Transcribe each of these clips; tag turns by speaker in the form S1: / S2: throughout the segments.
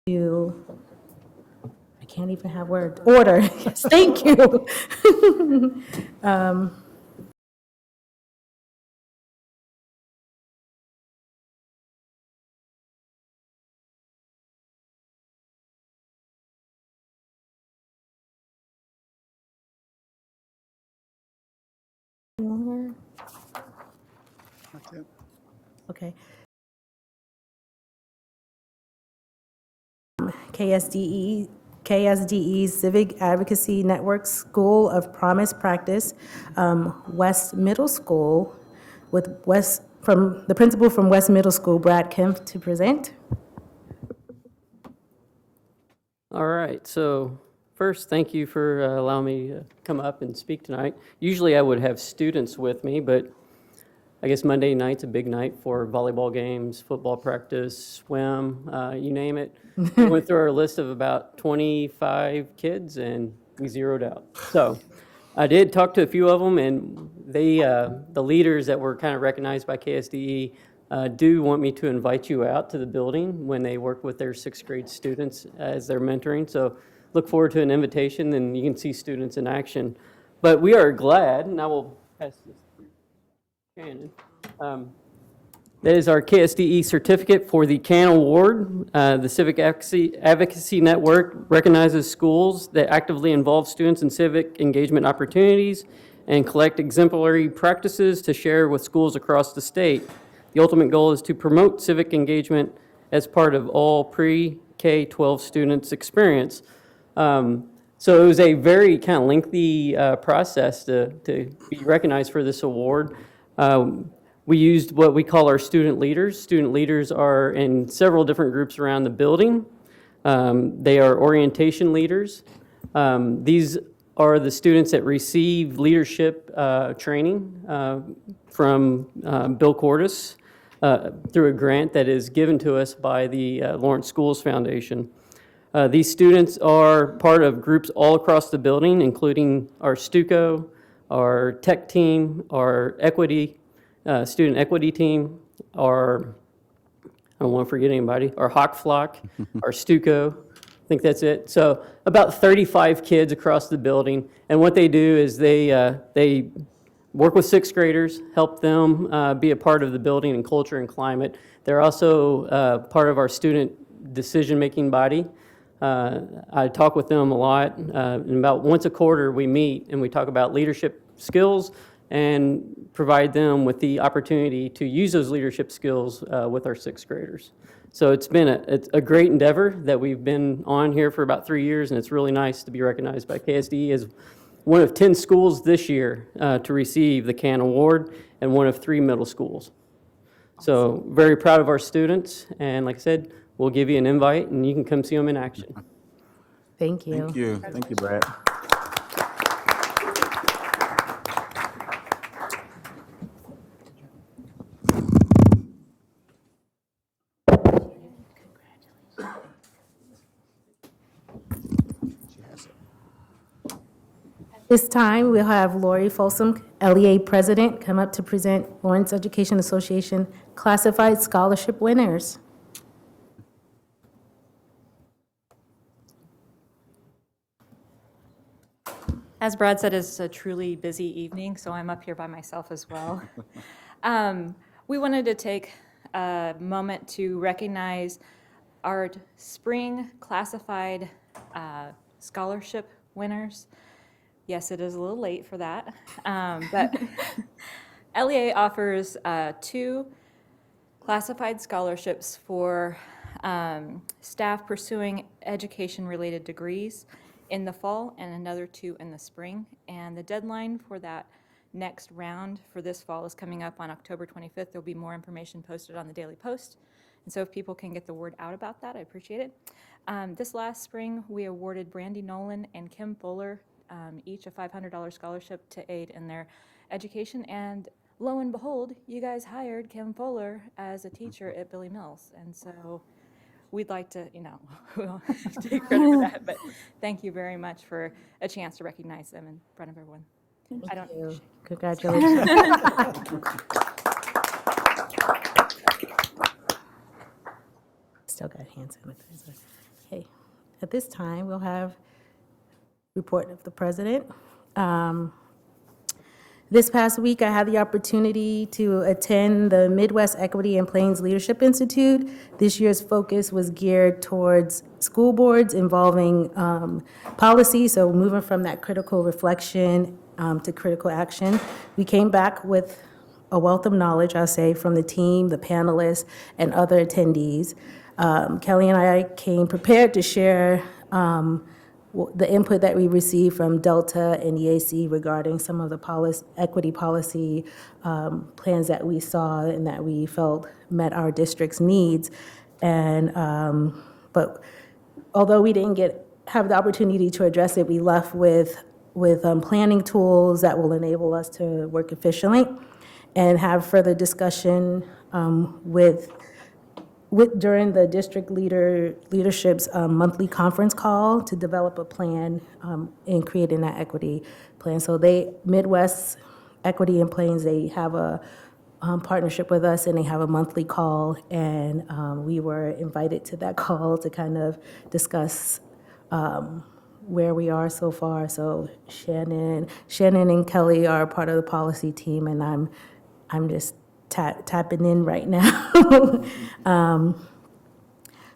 S1: You, I can't even have words. Order. Yes, thank you. Okay. KSDE Civic Advocacy Network School of Promise Practice, West Middle School, with from the principal from West Middle School, Brad Kemp, to present.
S2: All right, so first, thank you for allowing me to come up and speak tonight. Usually I would have students with me, but I guess Monday night's a big night for volleyball games, football practice, swim, you name it. We went through our list of about 25 kids and we zeroed out. So I did talk to a few of them, and they, the leaders that were kind of recognized by KSDE do want me to invite you out to the building when they work with their sixth grade students as they're mentoring. So look forward to an invitation, and you can see students in action. But we are glad, and I will pass this to Shannon. That is our KSDE certificate for the CAN Award. The Civic Advocacy Network recognizes schools that actively involve students in civic engagement opportunities and collect exemplary practices to share with schools across the state. The ultimate goal is to promote civic engagement as part of all pre-K-12 students' experience. So it was a very kind of lengthy process to be recognized for this award. We used what we call our student leaders. Student leaders are in several different groups around the building. They are orientation leaders. These are the students that receive leadership training from Bill Cordis through a grant that is given to us by the Lawrence Schools Foundation. These students are part of groups all across the building, including our Stuco, our tech team, our equity, student equity team, our, I don't want to forget anybody, our Hawk Flock, our Stuco, I think that's it. So about 35 kids across the building, and what they do is they work with sixth graders, help them be a part of the building and culture and climate. They're also part of our student decision-making body. I talk with them a lot, and about once a quarter we meet and we talk about leadership skills and provide them with the opportunity to use those leadership skills with our sixth graders. So it's been a great endeavor that we've been on here for about 3 years, and it's really nice to be recognized by KSDE as one of 10 schools this year to receive the CAN Award, and one of 3 middle schools. So very proud of our students, and like I said, we'll give you an invite and you can come see them in action.
S1: Thank you.
S3: Thank you. Thank you, Brad.
S1: This time, we'll have Lori Folsom, LEA President, come up to present Lawrence Education Association Classified Scholarship winners.
S4: As Brad said, it's a truly busy evening, so I'm up here by myself as well. We wanted to take a moment to recognize our spring classified scholarship winners. Yes, it is a little late for that, but LEA offers 2 classified scholarships for staff pursuing education-related degrees in the fall and another 2 in the spring. And the deadline for that next round for this fall is coming up on October 25th. There'll be more information posted on the Daily Post. And so if people can get the word out about that, I appreciate it. This last spring, we awarded Brandy Nolan and Kim Fuller each a $500 scholarship to aid in their education. And lo and behold, you guys hired Kim Fuller as a teacher at Billy Mills. And so we'd like to, take credit for that, but thank you very much for a chance to recognize them in front of everyone.
S1: Thank you. Congratulations. Still got hand sanitizer. Okay. At this time, we'll have report of the president. This past week, I had the opportunity to attend the Midwest Equity and Plains Leadership Institute. This year's focus was geared towards school boards involving policy, so moving from that critical reflection to critical action. We came back with a wealth of knowledge, I'll say, from the team, the panelists, and other attendees. Kelly and I came prepared to share the input that we received from Delta and EAC regarding some of the equity policy plans that we saw and that we felt met our district's needs. And but although we didn't have the opportunity to address it, we left with planning tools that will enable us to work efficiently and have further discussion during the district leadership's monthly conference call to develop a plan in creating that equity plan. So Midwest Equity and Plains, they have a partnership with us, and they have a monthly call, and we were invited to that call to kind of discuss where we are so far. So Shannon and Kelly are part of the policy team, and I'm just tapping in right now.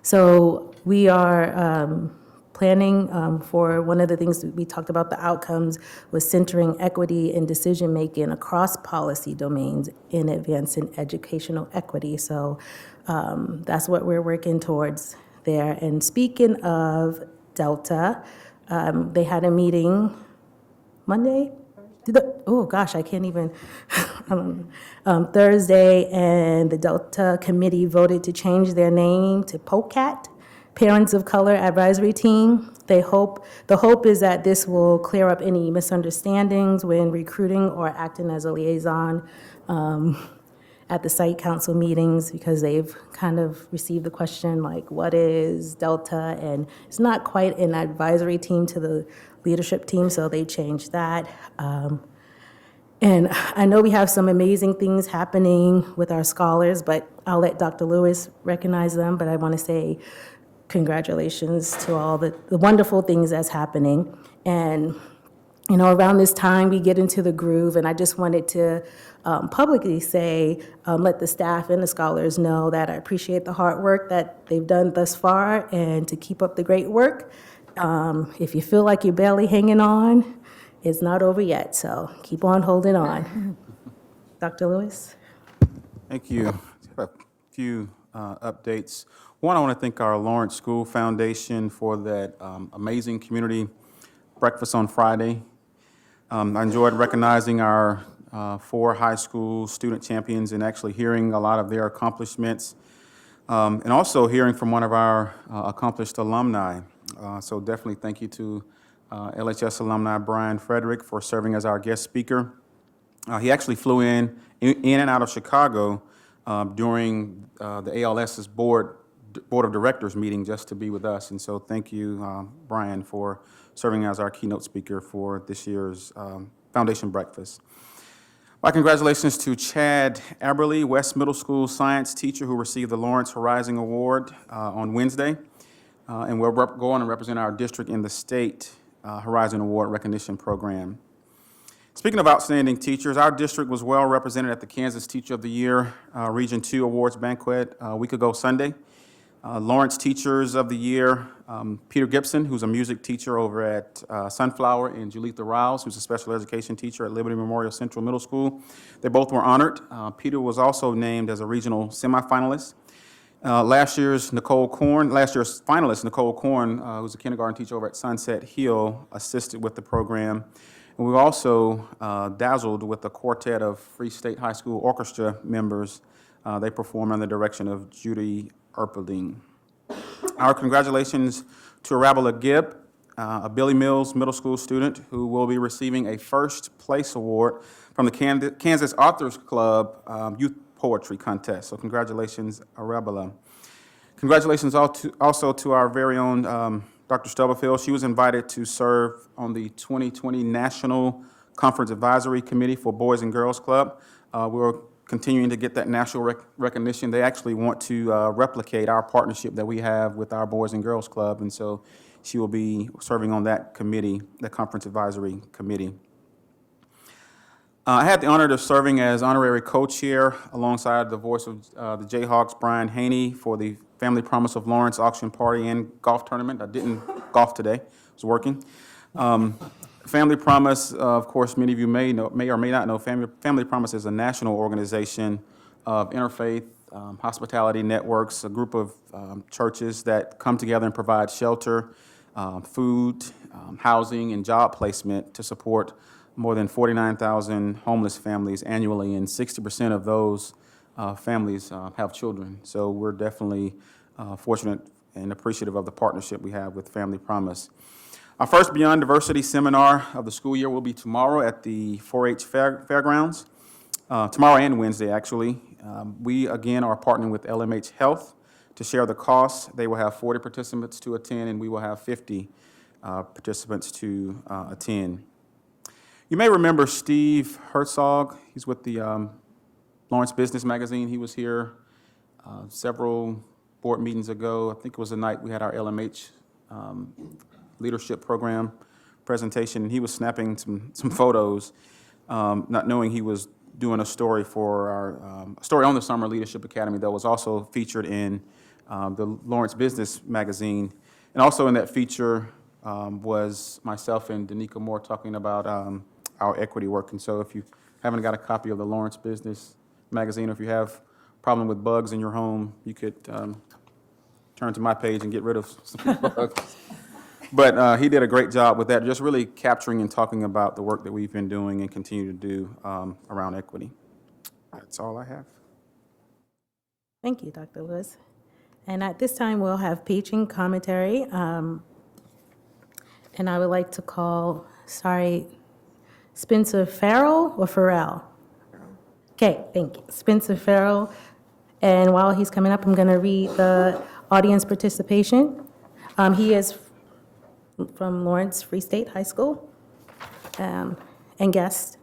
S1: So we are planning for one of the things that we talked about, the outcomes, was centering equity and decision-making across policy domains in advancing educational equity. So that's what we're working towards there. And speaking of Delta, they had a meeting Monday? Oh, gosh, I can't even, Thursday, and the Delta Committee voted to change their name to POCAT, Parents of Color Advisory Team. The hope is that this will clear up any misunderstandings when recruiting or acting as a liaison at the site council meetings, because they've kind of received the question, like, what is Delta? And it's not quite an advisory team to the leadership team, so they changed that. And I know we have some amazing things happening with our scholars, but I'll let Dr. Lewis recognize them, but I want to say congratulations to all the wonderful things that's happening. And, you know, around this time, we get into the groove, and I just wanted to publicly say, let the staff and the scholars know that I appreciate the hard work that they've done thus far, and to keep up the great work. If you feel like you're barely hanging on, it's not over yet, so keep on holding on. Dr. Lewis?
S3: Thank you. A few updates. One, I want to thank our Lawrence School Foundation for that amazing community breakfast on Friday. I enjoyed recognizing our 4 high school student champions and actually hearing a lot of their accomplishments, and also hearing from one of our accomplished alumni. So definitely thank you to LHS alumni Brian Frederick for serving as our guest speaker. He actually flew in and out of Chicago during the ALS's board of directors meeting just to be with us. And so thank you, Brian, for serving as our keynote speaker for this year's Foundation Breakfast. My congratulations to Chad Aberly, West Middle School science teacher who received the Lawrence Horizon Award on Wednesday. And we'll go on and represent our district in the state Horizon Award recognition program. Speaking of outstanding teachers, our district was well represented at the Kansas Teacher of the Year Region 2 Awards Banquet a week ago Sunday. Lawrence Teachers of the Year, Peter Gibson, who's a music teacher over at Sunflower, and Julitha Riles, who's a special education teacher at Liberty Memorial Central Middle School. They both were honored. Peter was also named as a regional semifinalist. Last year's finalist, Nicole Korn, who's a kindergarten teacher over at Sunset Hill, assisted with the program. And we were also dazzled with a quartet of Free State High School Orchestra members. They performed under the direction of Judy Erpelding. Our congratulations to Arabella Gibb, a Billy Mills Middle School student who will be receiving a first place award from the Kansas Authors Club Youth Poetry Contest. So congratulations, Arabella. Congratulations also to our very own Dr. Stubblefield. She was invited to serve on the 2020 National Conference Advisory Committee for Boys and Girls Club. We were continuing to get that national recognition. They actually want to replicate our partnership that we have with our Boys and Girls Club, and so she will be serving on that committee, the Conference Advisory Committee. I had the honor of serving as honorary co-chair alongside the voice of the Jayhawks, Brian Haney, for the Family Promise of Lawrence auction party and golf tournament. I didn't golf today, I was working. Family Promise, of course, many of you may or may not know, Family Promise is a national organization of interfaith hospitality networks, a group of churches that come together and provide shelter, food, housing, and job placement to support more than 49,000 homeless families annually, and 60% of those families have children. So we're definitely fortunate and appreciative of the partnership we have with Family Promise. Our first Beyond Diversity seminar of the school year will be tomorrow at the 4-H Fairgrounds, tomorrow and Wednesday, actually. We, again, are partnering with LMH Health to share the costs. They will have 40 participants to attend, and we will have 50 participants to attend. You may remember Steve Herzog. He's with the Lawrence Business Magazine. He was here several board meetings ago. I think it was the night we had our LMH leadership program presentation, and he was snapping some photos, not knowing he was doing a story for our story on the Summer Leadership Academy that was also featured in the Lawrence Business Magazine. And also in that feature was myself and Danica Moore talking about our equity work. And so if you haven't got a copy of the Lawrence Business Magazine, or if you have a problem with bugs in your home, you could turn to my page and get rid of some bugs. But he did a great job with that, just really capturing and talking about the work that we've been doing and continue to do around equity. That's all I have.
S1: Thank you, Dr. Lewis. And at this time, we'll have patron commentary. And I would like to call, Spencer Farrell or Farrell? Okay, thank you. Spencer Farrell. And while he's coming up, I'm going to read the audience participation. He is from Lawrence Free State High School and guest.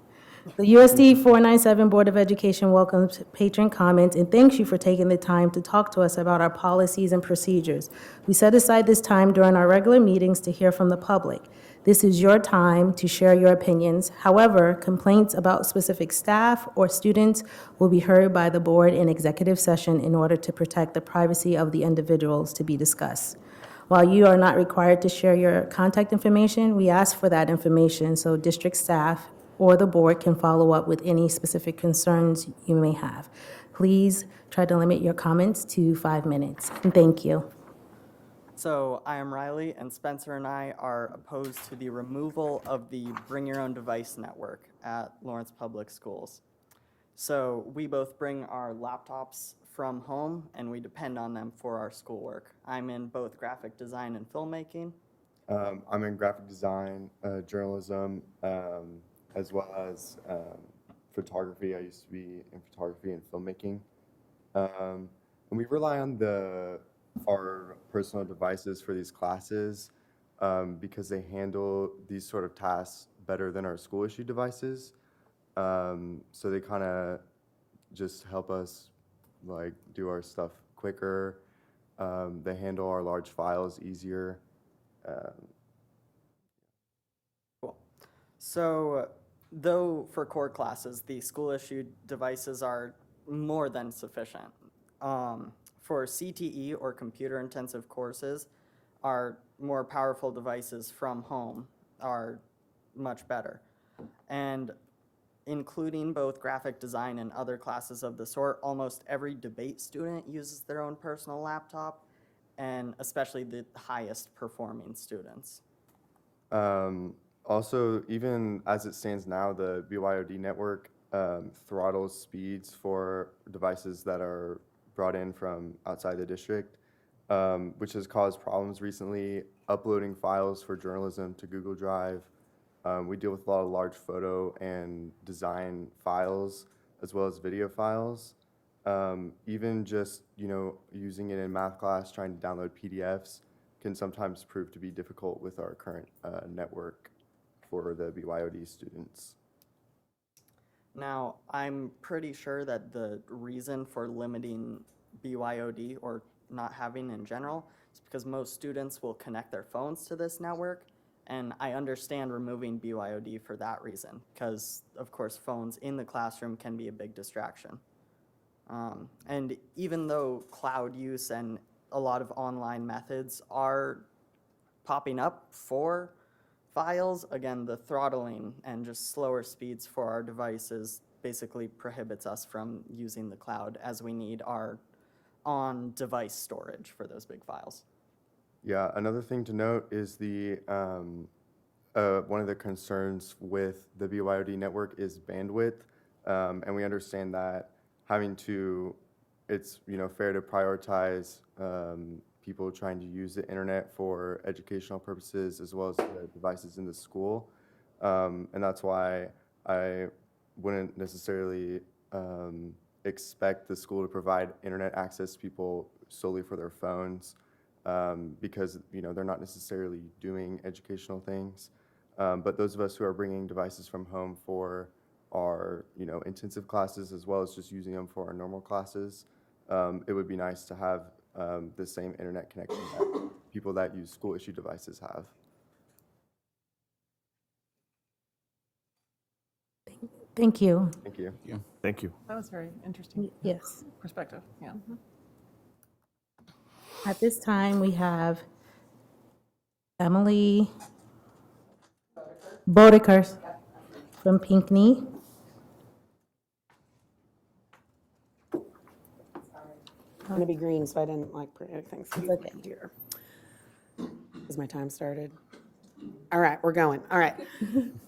S1: The USD 497 Board of Education welcomes patron comments and thanks you for taking the time to talk to us about our policies and procedures. We set aside this time during our regular meetings to hear from the public. This is your time to share your opinions. However, complaints about specific staff or students will be heard by the board in executive session in order to protect the privacy of the individuals to be discussed. While you are not required to share your contact information, we ask for that information so district staff or the board can follow up with any specific concerns you may have. Please try to limit your comments to 5 minutes. And thank you.
S5: So I am Riley, and Spencer and I are opposed to the removal of the Bring Your Own Device network at Lawrence Public Schools. So we both bring our laptops from home, and we depend on them for our schoolwork. I'm in both graphic design and filmmaking.
S6: I'm in graphic design, journalism, as well as photography. I used to be in photography and filmmaking. And we rely on our personal devices for these classes because they handle these sort of tasks better than our school-issued devices. So they kind of just help us do our stuff quicker. They handle our large files easier.
S5: Cool. So though for core classes, the school-issued devices are more than sufficient. For CTE or computer-intensive courses, our more powerful devices from home are much better. And including both graphic design and other classes of the sort, almost every debate student uses their own personal laptop, and especially the highest performing students.
S6: Also, even as it stands now, the BYOD network throttles speeds for devices that are brought in from outside the district, which has caused problems recently uploading files for journalism to Google Drive. We deal with a lot of large photo and design files as well as video files. Even just using it in math class, trying to download PDFs can sometimes prove to be difficult with our current network for the BYOD students.
S5: Now, I'm pretty sure that the reason for limiting BYOD or not having in general is because most students will connect their phones to this network. And I understand removing BYOD for that reason, because of course phones in the classroom can be a big distraction. And even though cloud use and a lot of online methods are popping up for files, again, the throttling and just slower speeds for our devices basically prohibits us from using the cloud, as we need our on-device storage for those big files.
S6: Yeah, another thing to note is the one of the concerns with the BYOD network is bandwidth, and we understand that it's fair to prioritize people trying to use the internet for educational purposes as well as the devices in the school, and that's why I wouldn't necessarily expect the school to provide internet access to people solely for their phones. Because they're not necessarily doing educational things. But those of us who are bringing devices from home for our intensive classes as well as just using them for our normal classes, it would be nice to have the same internet connection that people that use school-issued devices have.
S1: Thank you.
S6: Thank you.
S7: Thank you.
S8: That was very interesting
S1: Yes.
S8: perspective, yeah.
S1: At this time, we have Emily Bodekers from Pinckney.
S9: I'm gonna be green, so I didn't like print anything. So it's okay here. Has my time started? All right, we're going. All right.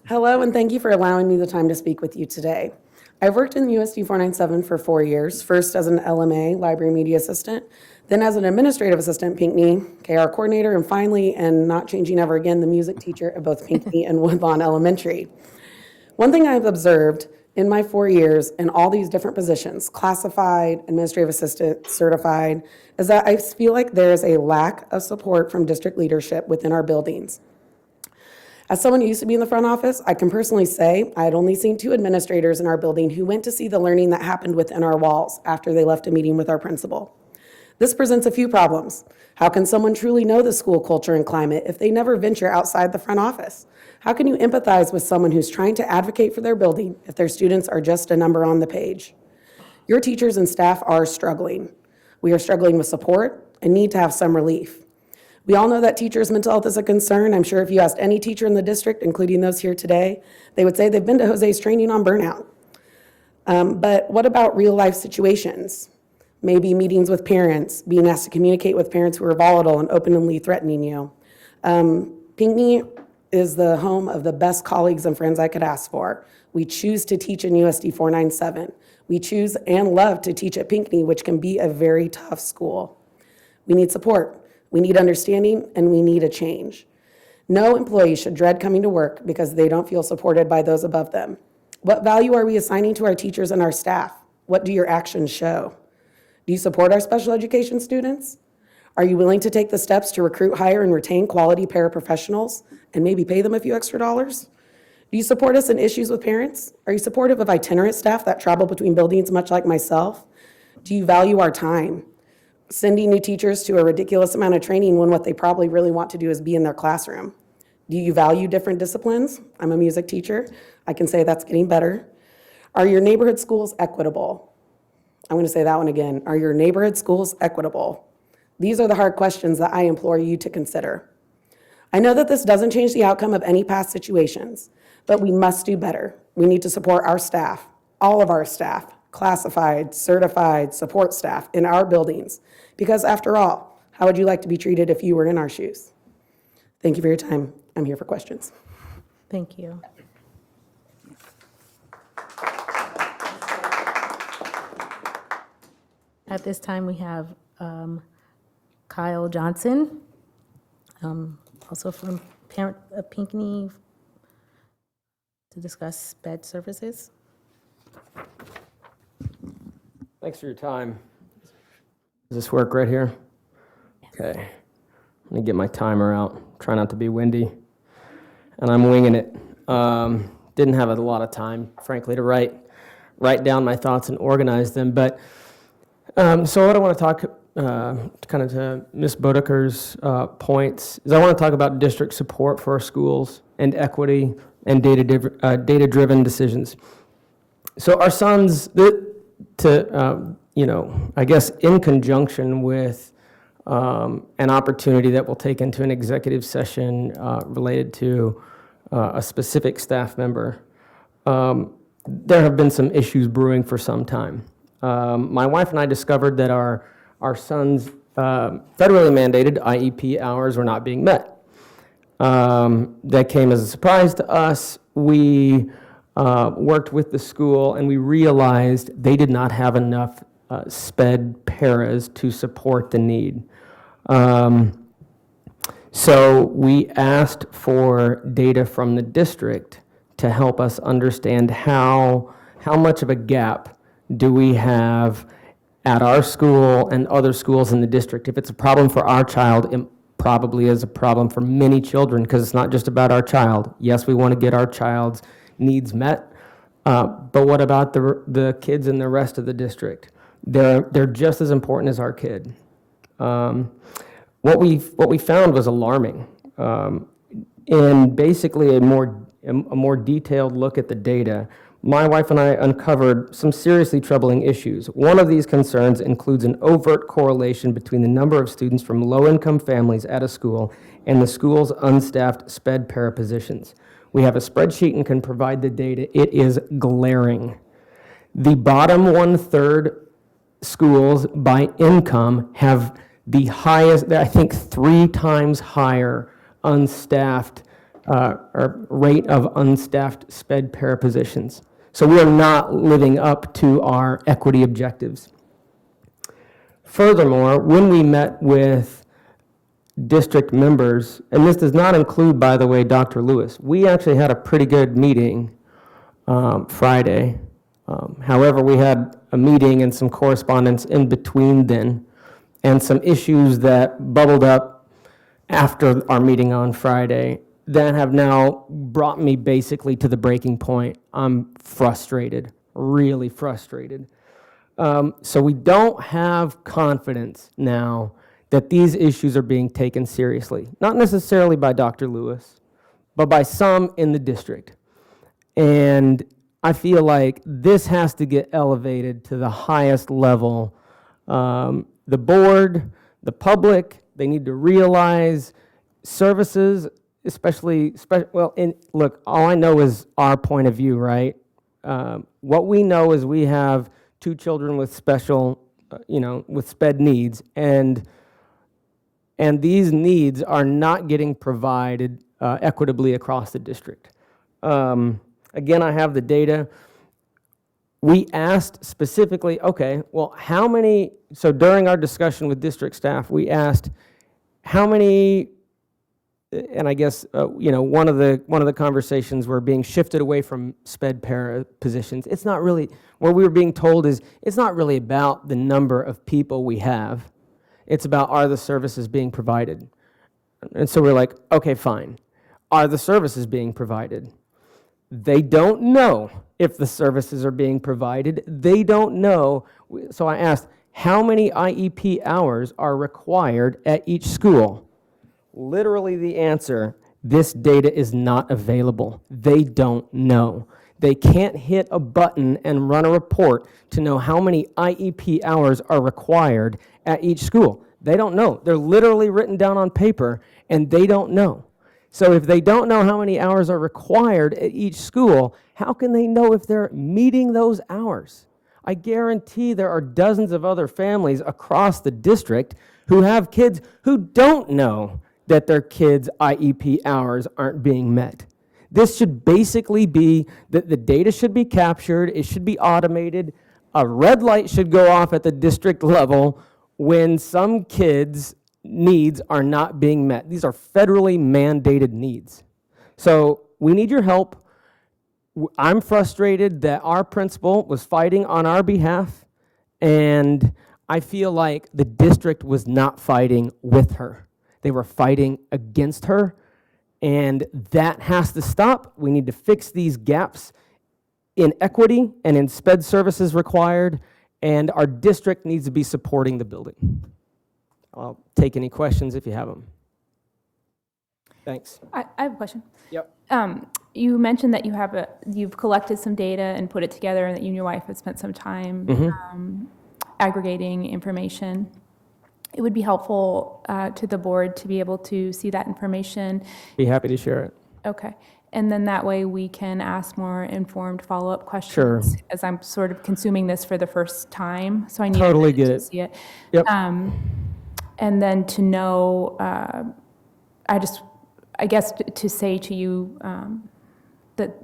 S9: Hello, and thank you for allowing me the time to speak with you today. I've worked in USD 497 for 4 years, first as an LMA, Library Media Assistant, then as an administrative assistant at Pinckney, KR coordinator, and finally, and not changing ever again, the music teacher at both Pinckney and Woodlawn Elementary. One thing I've observed in my 4 years in all these different positions, classified, administrative assistant, certified, is that I feel like there is a lack of support from district leadership within our buildings. As someone who used to be in the front office, I can personally say I had only seen 2 administrators in our building who went to see the learning that happened within our walls after they left a meeting with our principal. This presents a few problems. How can someone truly know the school culture and climate if they never venture outside the front office? How can you empathize with someone who's trying to advocate for their building if their students are just a number on the page? Your teachers and staff are struggling. We are struggling with support and need to have some relief. We all know that teachers' mental health is a concern. I'm sure if you asked any teacher in the district, including those here today, they would say they've been to Jose's training on burnout. But what about real-life situations? Maybe meetings with parents, being asked to communicate with parents who are volatile and openly threatening you. Pinckney is the home of the best colleagues and friends I could ask for. We choose to teach in USD 497. We choose and love to teach at Pinckney, which can be a very tough school. We need support. We need understanding, and we need a change. No employee should dread coming to work because they don't feel supported by those above them. What value are we assigning to our teachers and our staff? What do your actions show? Do you support our special education students? Are you willing to take the steps to recruit, hire, and retain quality paraprofessionals and maybe pay them a few extra dollars? Do you support us in issues with parents? Are you supportive of itinerant staff that travel between buildings much like myself? Do you value our time? Sending new teachers to a ridiculous amount of training when what they probably really want to do is be in their classroom. Do you value different disciplines? I'm a music teacher. I can say that's getting better. Are your neighborhood schools equitable? I'm going to say that one again. Are your neighborhood schools equitable? These are the hard questions that I implore you to consider. I know that this doesn't change the outcome of any past situations, but we must do better. We need to support our staff, all of our staff, classified, certified, support staff in our buildings. Because after all, how would you like to be treated if you were in our shoes? Thank you for your time. I'm here for questions.
S1: Thank you. At this time, we have Kyle Johnson, also from parent of Pinckney, to discuss bed services.
S10: Thanks for your time. Does this work right here? Okay. Let me get my timer out. Try not to be windy. And I'm winging it. Didn't have a lot of time, frankly, to write. write down my thoughts and organize them. But so what I want to talk kind of to Ms. Bodeker's points is I want to talk about district support for our schools and equity and data-driven decisions. So our sons, I guess in conjunction with an opportunity that we'll take into an executive session related to a specific staff member, there have been some issues brewing for some time. My wife and I discovered that our son's federally mandated IEP hours were not being met. That came as a surprise to us. We worked with the school and we realized they did not have enough SPED paras to support the need. So we asked for data from the district to help us understand how much of a gap do we have at our school and other schools in the district. If it's a problem for our child, it probably is a problem for many children because it's not just about our child. Yes, we want to get our child's needs met, but what about the kids in the rest of the district? They're just as important as our kid. What we found was alarming. In basically a more detailed look at the data, my wife and I uncovered some seriously troubling issues. One of these concerns includes an overt correlation between the number of students from low-income families at a school and the school's unstaffed SPED para positions. We have a spreadsheet and can provide the data. It is glaring. The bottom 1/3 schools by income have the highest, I think 3 times higher unstaffed or rate of unstaffed SPED para positions. So we are not living up to our equity objectives. Furthermore, when we met with district members, and this does not include, by the way, Dr. Lewis, we actually had a pretty good meeting Friday. However, we had a meeting and some correspondence in between then, and some issues that bubbled up after our meeting on Friday that have now brought me basically to the breaking point. I'm frustrated, really frustrated. So we don't have confidence now that these issues are being taken seriously, not necessarily by Dr. Lewis, but by some in the district. And I feel like this has to get elevated to the highest level. The board, the public, they need to realize services, especially, look, all I know is our point of view, right? What we know is we have 2 children with special, with SPED needs, and these needs are not getting provided equitably across the district. Again, I have the data. We asked specifically, okay, well, how many, so during our discussion with district staff, we asked how many, and I guess, one of the conversations were being shifted away from SPED para positions. It's not really, what we were being told is, it's not really about the number of people we have. It's about, are the services being provided? And so we're like, okay, fine. Are the services being provided? They don't know if the services are being provided. They don't know. So I asked, how many IEP hours are required at each school? Literally the answer, this data is not available. They don't know. They can't hit a button and run a report to know how many IEP hours are required at each school. They don't know. They're literally written down on paper, and they don't know. So if they don't know how many hours are required at each school, how can they know if they're meeting those hours? I guarantee there are dozens of other families across the district who have kids who don't know that their kids' IEP hours aren't being met. This should basically be that the data should be captured, it should be automated, a red light should go off at the district level when some kids' needs are not being met. These are federally mandated needs. So we need your help. I'm frustrated that our principal was fighting on our behalf, and I feel like the district was not fighting with her. They were fighting against her, and that has to stop. We need to fix these gaps in equity and in sped services required, and our district needs to be supporting the building. I'll take any questions if you have them. Thanks.
S7: I have a question.
S10: Yep.
S7: You mentioned that you've collected some data and put it together, and that you and your wife have spent some time aggregating information. It would be helpful to the board to be able to see that information.
S10: Be happy to share it.
S7: Okay. And then that way we can ask more informed follow-up questions.
S10: Sure.
S7: As I'm sort of consuming this for the first time, so I need
S10: Totally
S7: to
S10: get it.
S7: see it.
S10: Yep.
S7: And then to know, I guess to say to you that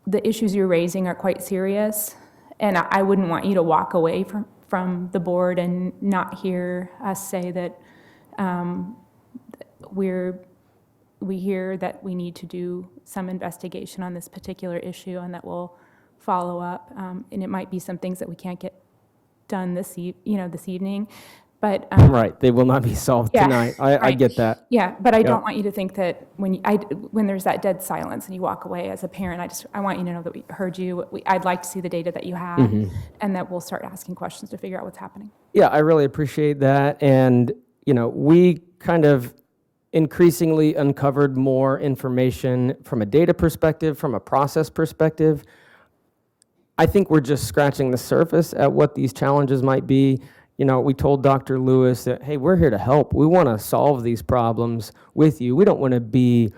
S7: the issues you're raising are quite serious, and I wouldn't want you to walk away from the board and not hear us say that we hear that we need to do some investigation on this particular issue, and that we'll follow up. And it might be some things that we can't get done this evening, but
S10: Right, they will not be solved
S7: Yeah,
S10: tonight. I
S7: right.
S10: get that.
S7: yeah. But I
S10: Yeah.
S7: don't want you to think that when there's that dead silence and you walk away as a parent, I want you to know that we heard you. I'd like to see the data that you have, and that we'll start asking questions to figure out what's happening.
S10: Yeah, I really appreciate that. And, we kind of increasingly uncovered more information from a data perspective, from a process perspective. I think we're just scratching the surface at what these challenges might be. We told Dr. Lewis that, hey, we're here to help. We want to solve these problems with you. We don't want to be,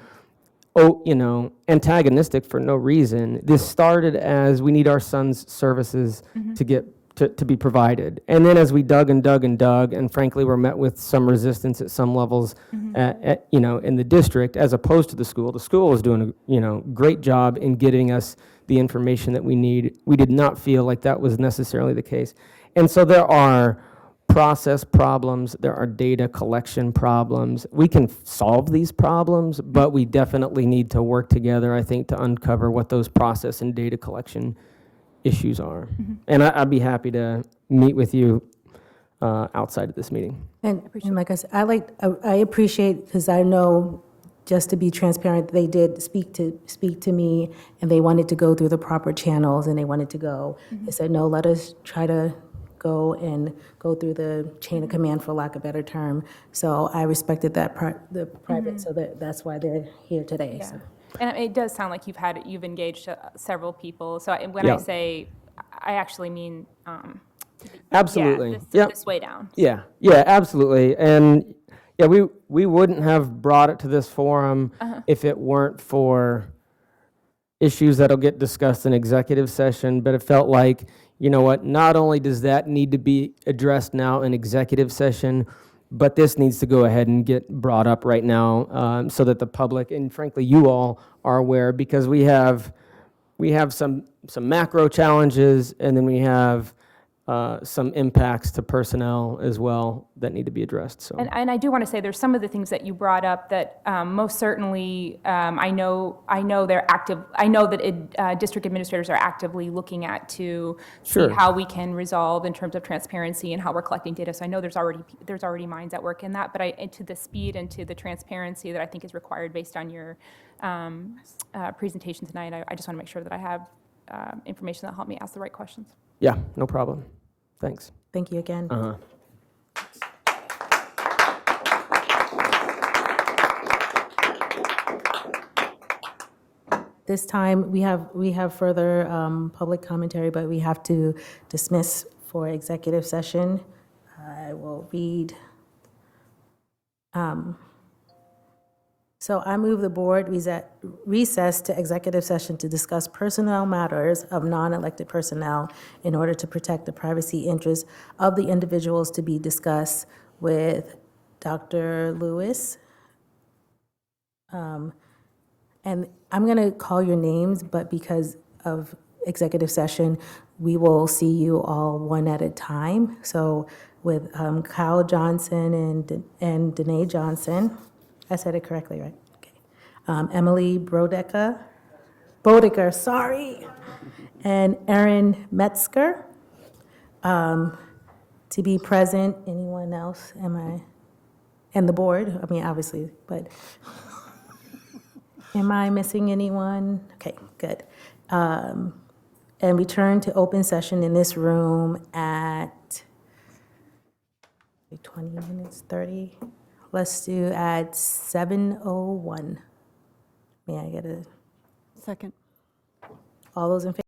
S10: antagonistic for no reason. This started as we need our son's services to be provided. And then as we dug and dug and dug, and frankly, we're met with some resistance at some levels, in the district, as opposed to the school. The school was doing a great job in getting us the information that we need. We did not feel like that was necessarily the case. And so there are process problems, there are data collection problems. We can solve these problems, but we definitely need to work together, I think, to uncover what those process and data collection issues are. And I'd be happy to meet with you outside of this meeting.
S1: And like I said, I appreciate, because I know, just to be transparent, they did speak to me, and they wanted to go through the proper channels, and they wanted to go. They said, no, let us try to go through the chain of command, for lack of a better term. So I respected that the private, so that's why they're here today.
S7: Yeah.
S1: So.
S7: And it does sound like you've engaged several people. So when
S10: Yeah.
S7: I say, I actually mean,
S10: Absolutely.
S7: yeah,
S10: Yep.
S7: this way down.
S10: Yeah, absolutely. And yeah, we wouldn't have brought it to this forum if it weren't for issues that'll get discussed in executive session, but it felt like, not only does that need to be addressed now in executive session, but this needs to go ahead and get brought up right now, so that the public, and frankly, you all are aware, because we have some macro challenges, and then we have some impacts to personnel as well that need to be addressed, so.
S7: And I do want to say, there's some of the things that you brought up that most certainly, I know they're active. I know that district administrators are actively looking at to
S10: Sure.
S7: see how we can resolve in terms of transparency and how we're collecting data. So I know there's already minds at work in that. But to the speed and to the transparency that I think is required based on your presentation tonight, I just want to make sure that I have information that help me ask the right questions.
S10: Yeah, no problem. Thanks.
S1: Thank you again. This time, we have further public commentary, but we have to dismiss for executive session. I will read. So I move the board recess to executive session to discuss personnel matters of non-elected personnel in order to protect the privacy interests of the individuals to be discussed with Dr. Lewis. And I'm going to call your names, but because of executive session, we will see you all one at a time. So with Kyle Johnson and Danae Johnson. I said it correctly, right? Okay. Emily Bodecker, sorry, and Erin Metzger. To be present, anyone else? And the board, obviously, but am I missing anyone? Okay, good. and return to open session in this room at 20 minutes, 30. Let's do at 7:01. May I get a,
S8: Second.
S1: all those in favor?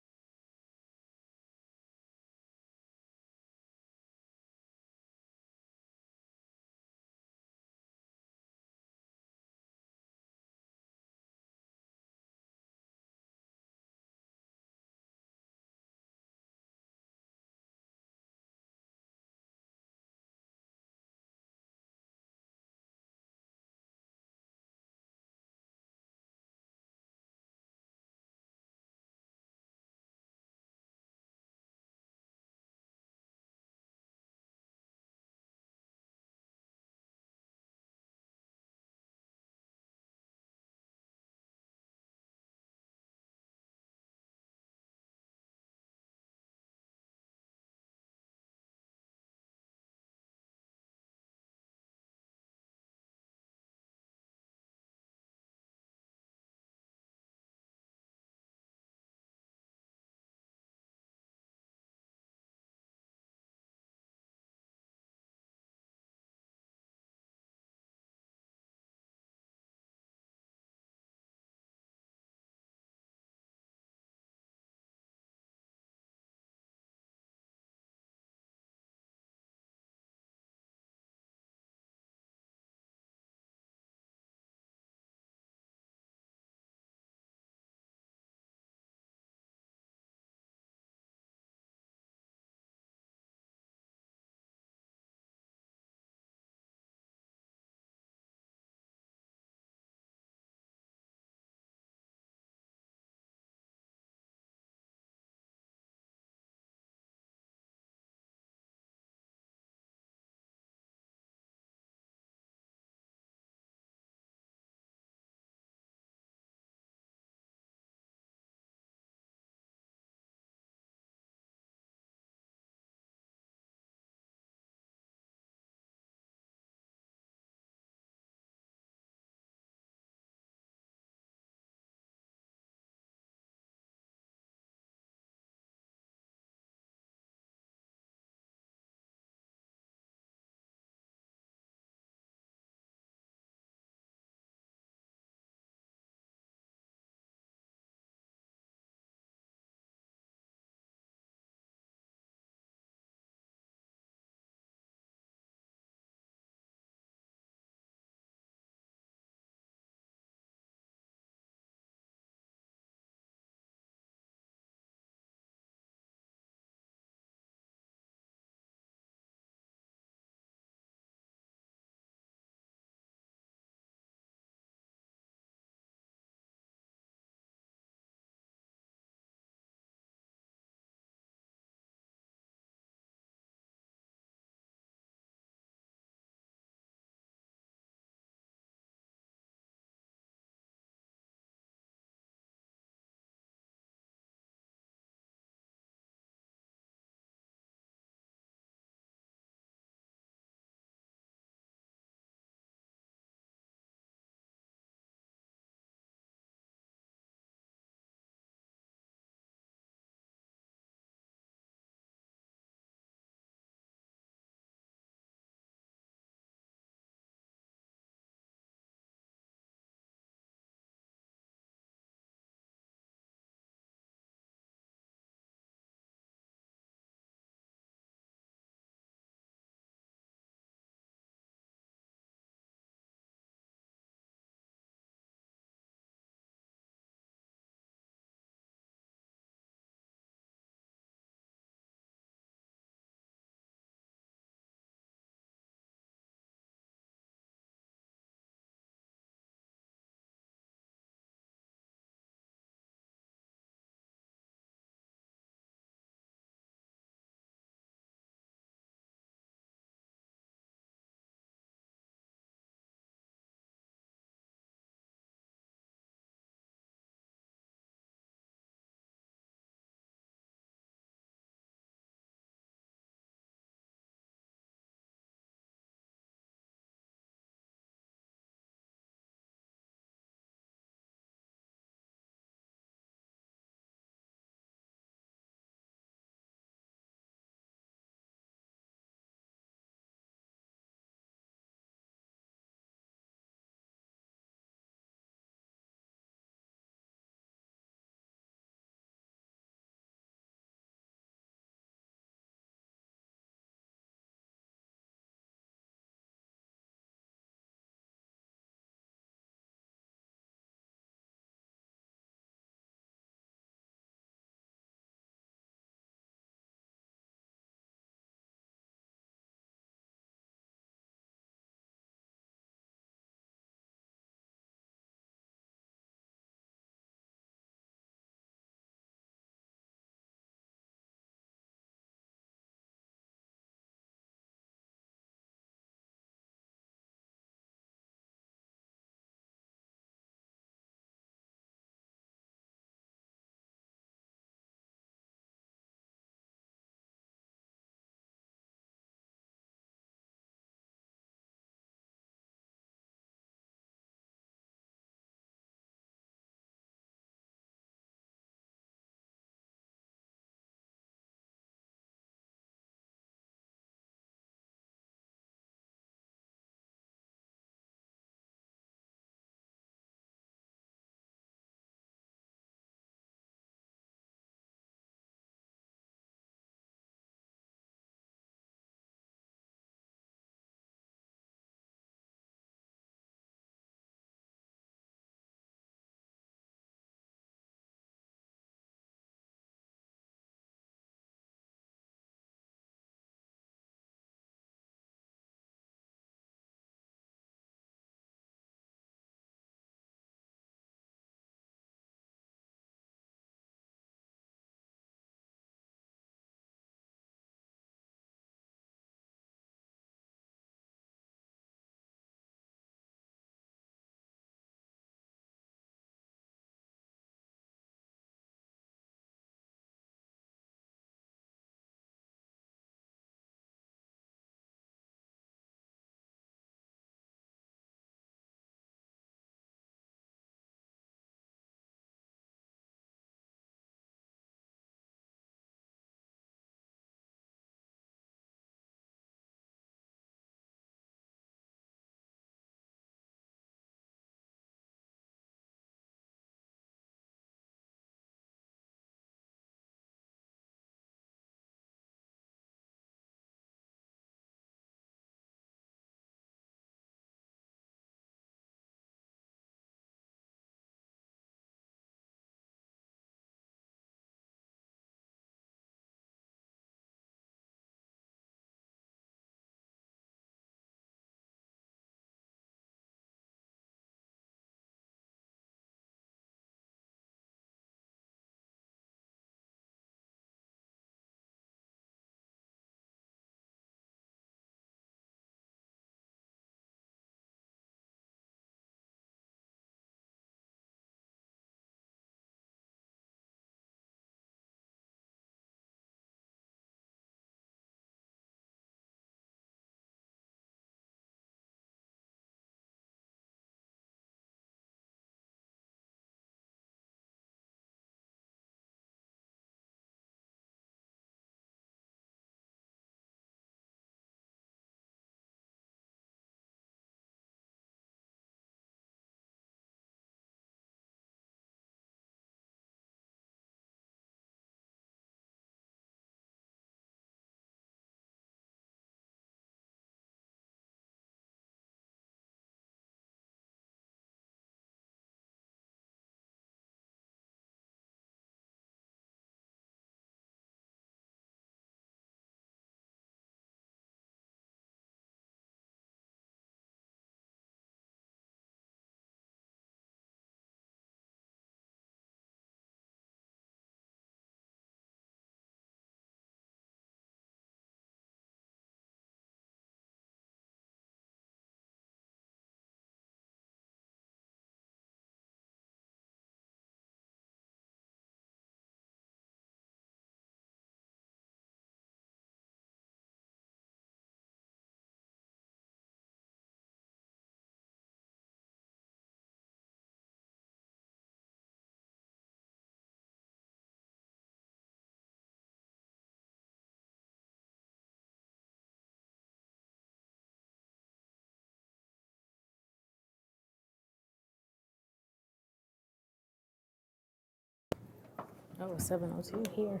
S1: Oh, 7:02 here.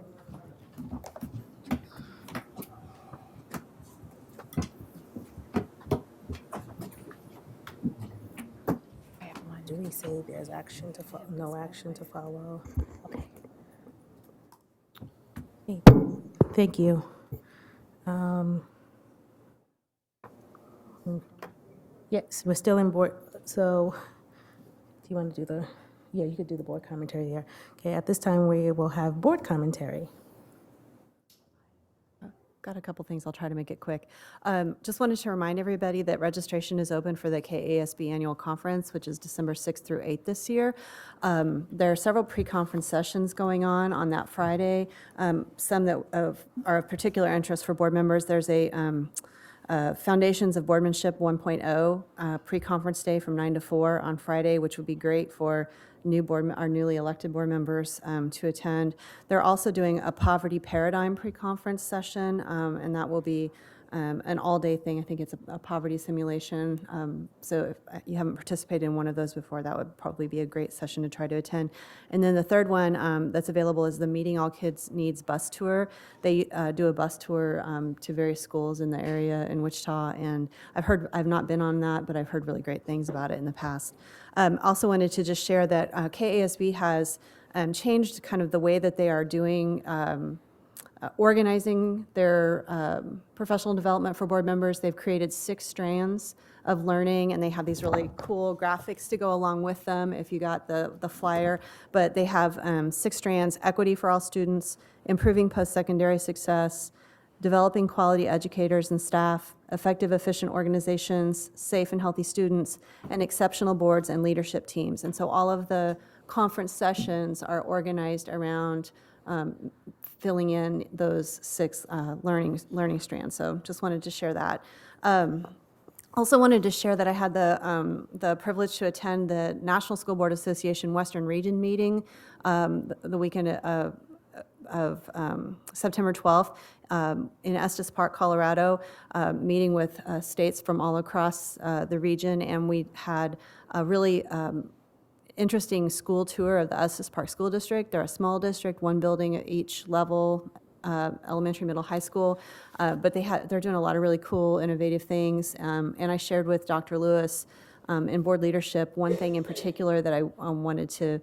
S1: Do we say there's action to, no action to follow? Okay. Hey, thank you. Yes, we're still in board, so, do you want to do the, yeah, you could do the board commentary there. Okay, at this time, we will have board commentary.
S11: Got a couple things, I'll try to make it quick. Just wanted to remind everybody that registration is open for the KASB Annual Conference, which is December 6th through 8th this year. There are several pre-conference sessions going on that Friday, some that are of particular interest for board members. There's a Foundations of Boardmanship 1.0 pre-conference day from 9 to 4 on Friday, which would be great for our newly elected board members to attend. They're also doing a poverty paradigm pre-conference session, and that will be an all-day thing. I think it's a poverty simulation. So if you haven't participated in one of those before, that would probably be a great session to try to attend. And then the third one that's available is the Meeting All Kids Needs bus tour. They do a bus tour to various schools in the area in Wichita, and I've not been on that, but I've heard really great things about it in the past. Also wanted to just share that KASB has changed kind of the way that they are doing organizing their professional development for board members. They've created 6 strands of learning, and they have these really cool graphics to go along with them if you got the flyer. But they have 6 strands: equity for all students, improving post-secondary success, developing quality educators and staff, effective, efficient organizations, safe and healthy students, and exceptional boards and leadership teams. And so all of the conference sessions are organized around filling in those 6 learning strands. So just wanted to share that. Also wanted to share that I had the privilege to attend the National School Board Association Western Region meeting the weekend of September 12th in Estes Park, Colorado, meeting with states from all across the region, and we had a really interesting school tour of the Estes Park School District. They're a small district, 1 building at each level, elementary, middle, high school, but they're doing a lot of really cool, innovative things, and I shared with Dr. Lewis in board leadership one thing in particular that I wanted to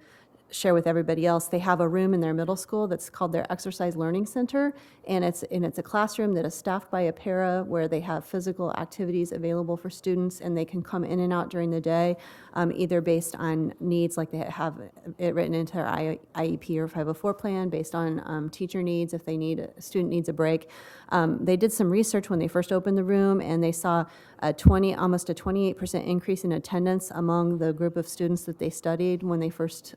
S11: share with everybody else. They have a room in their middle school that's called their Exercise Learning Center, and it's a classroom that is staffed by a para where they have physical activities available for students, and they can come in and out during the day, either based on needs, like they have it written into their IEP or 504 plan, based on teacher needs, if a student needs a break. They did some research when they first opened the room, and they saw almost a 28% increase in attendance among the group of students that they studied when they first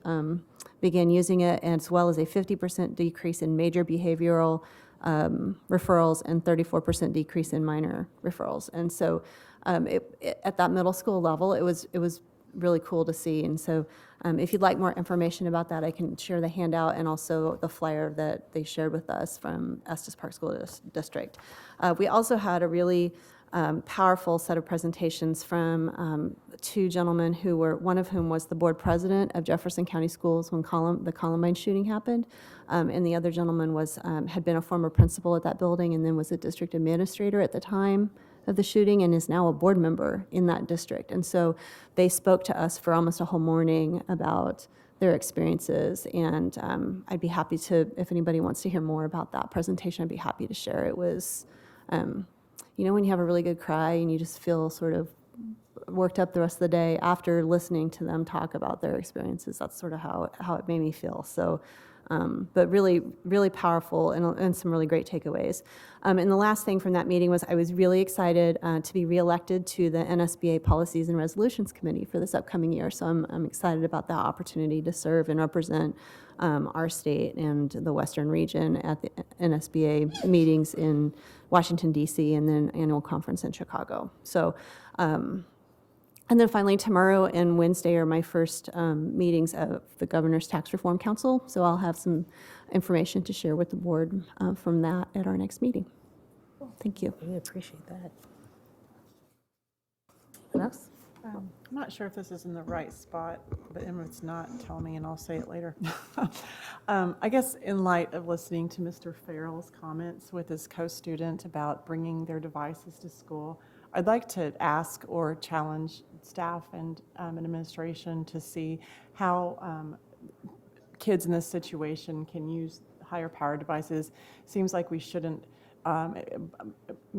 S11: began using it, as well as a 50% decrease in major behavioral referrals and 34% decrease in minor referrals. And so at that middle school level, it was really cool to see. And so if you'd like more information about that, I can share the handout and also the flyer that they shared with us from Estes Park School District. We also had a really powerful set of presentations from 2 gentlemen one of whom was the board president of Jefferson County Schools when the Columbine shooting happened, and the other gentleman had been a former principal at that building and then was a district administrator at the time of the shooting and is now a board member in that district. And so they spoke to us for almost a whole morning about their experiences, and I'd be happy to, if anybody wants to hear more about that presentation, I'd be happy to share. It was when you have a really good cry and you just feel sort of worked up the rest of the day after listening to them talk about their experiences, that's sort of how it made me feel. So, but really, really powerful and some really great takeaways. And the last thing from that meeting was I was really excited to be reelected to the NSBA Policies and Resolutions Committee for this upcoming year. So I'm excited about that opportunity to serve and represent our state and the Western region at the NSBA meetings in Washington, D.C., and then annual conference in Chicago. So, and then finally, tomorrow and Wednesday are my first meetings of the Governor's Tax Reform Council. So I'll have some information to share with the board from that at our next meeting. Thank you.
S1: We appreciate that. Anyone else?
S8: I'm not sure if this is in the right spot, but if it's not, tell me and I'll say it later. I guess in light of listening to Mr. Farrell's comments with his co-student about bringing their devices to school, I'd like to ask or challenge staff and administration to see how kids in this situation can use higher power devices. Seems like we shouldn't.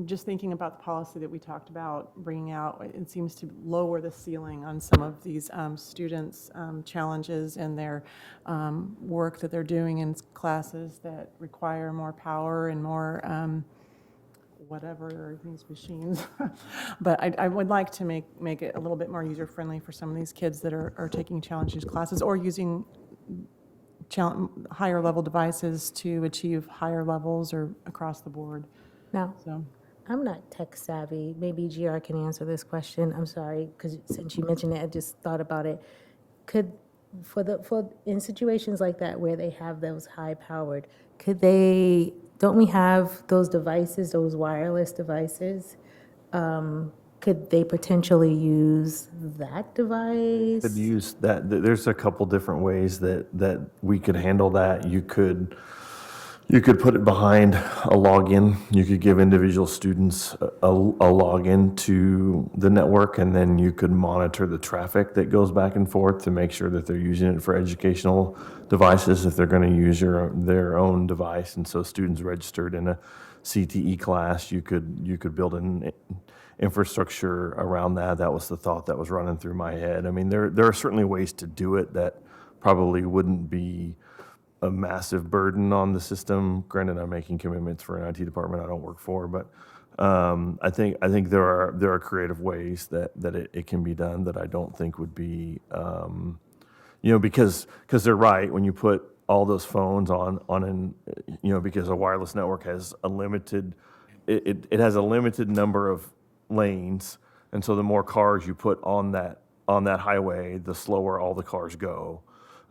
S8: Just thinking about the policy that we talked about bringing out, it seems to lower the ceiling on some of these students' challenges and their work that they're doing in classes that require more power and more whatever are these machines. But I would like to make it a little bit more user-friendly for some of these kids that are taking challenging classes or using higher level devices to achieve higher levels or across the board.
S1: Now,
S8: So,
S1: I'm not tech savvy. Maybe GR can answer this question. I'm sorry, because since you mentioned it, I just thought about it. Could, in situations like that where they have those high powered, don't we have those devices, those wireless devices? Could they potentially use that device?
S12: Could use that. There's a couple different ways that we could handle that. You could put it behind a login. You could give individual students a login to the network, and then you could monitor the traffic that goes back and forth to make sure that they're using it for educational devices if they're going to use their own device. And so students registered in a CTE class, you could build an infrastructure around that. That was the thought that was running through my head. I mean, there are certainly ways to do it that probably wouldn't be a massive burden on the system. Granted, I'm making commitments for an IT department I don't work for, but I think there are creative ways that it can be done that I don't think would be, because they're right when you put all those phones on because a wireless network has a limited, it has a limited number of lanes, and so the more cars you put on that highway, the slower all the cars go.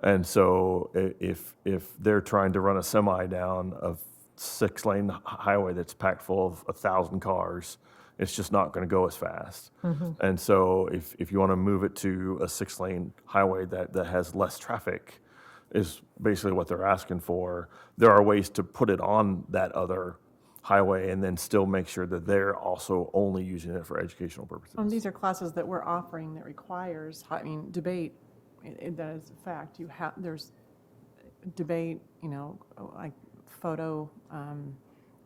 S12: And so if they're trying to run a semi down a 6-lane highway that's packed full of 1,000 cars, it's just not going to go as fast. And so if you want to move it to a 6-lane highway that has less traffic, is basically what they're asking for. There are ways to put it on that other highway and then still make sure that they're also only using it for educational purposes.
S8: these are classes that we're offering that requires, debate. That is a fact. There's debate, like photo,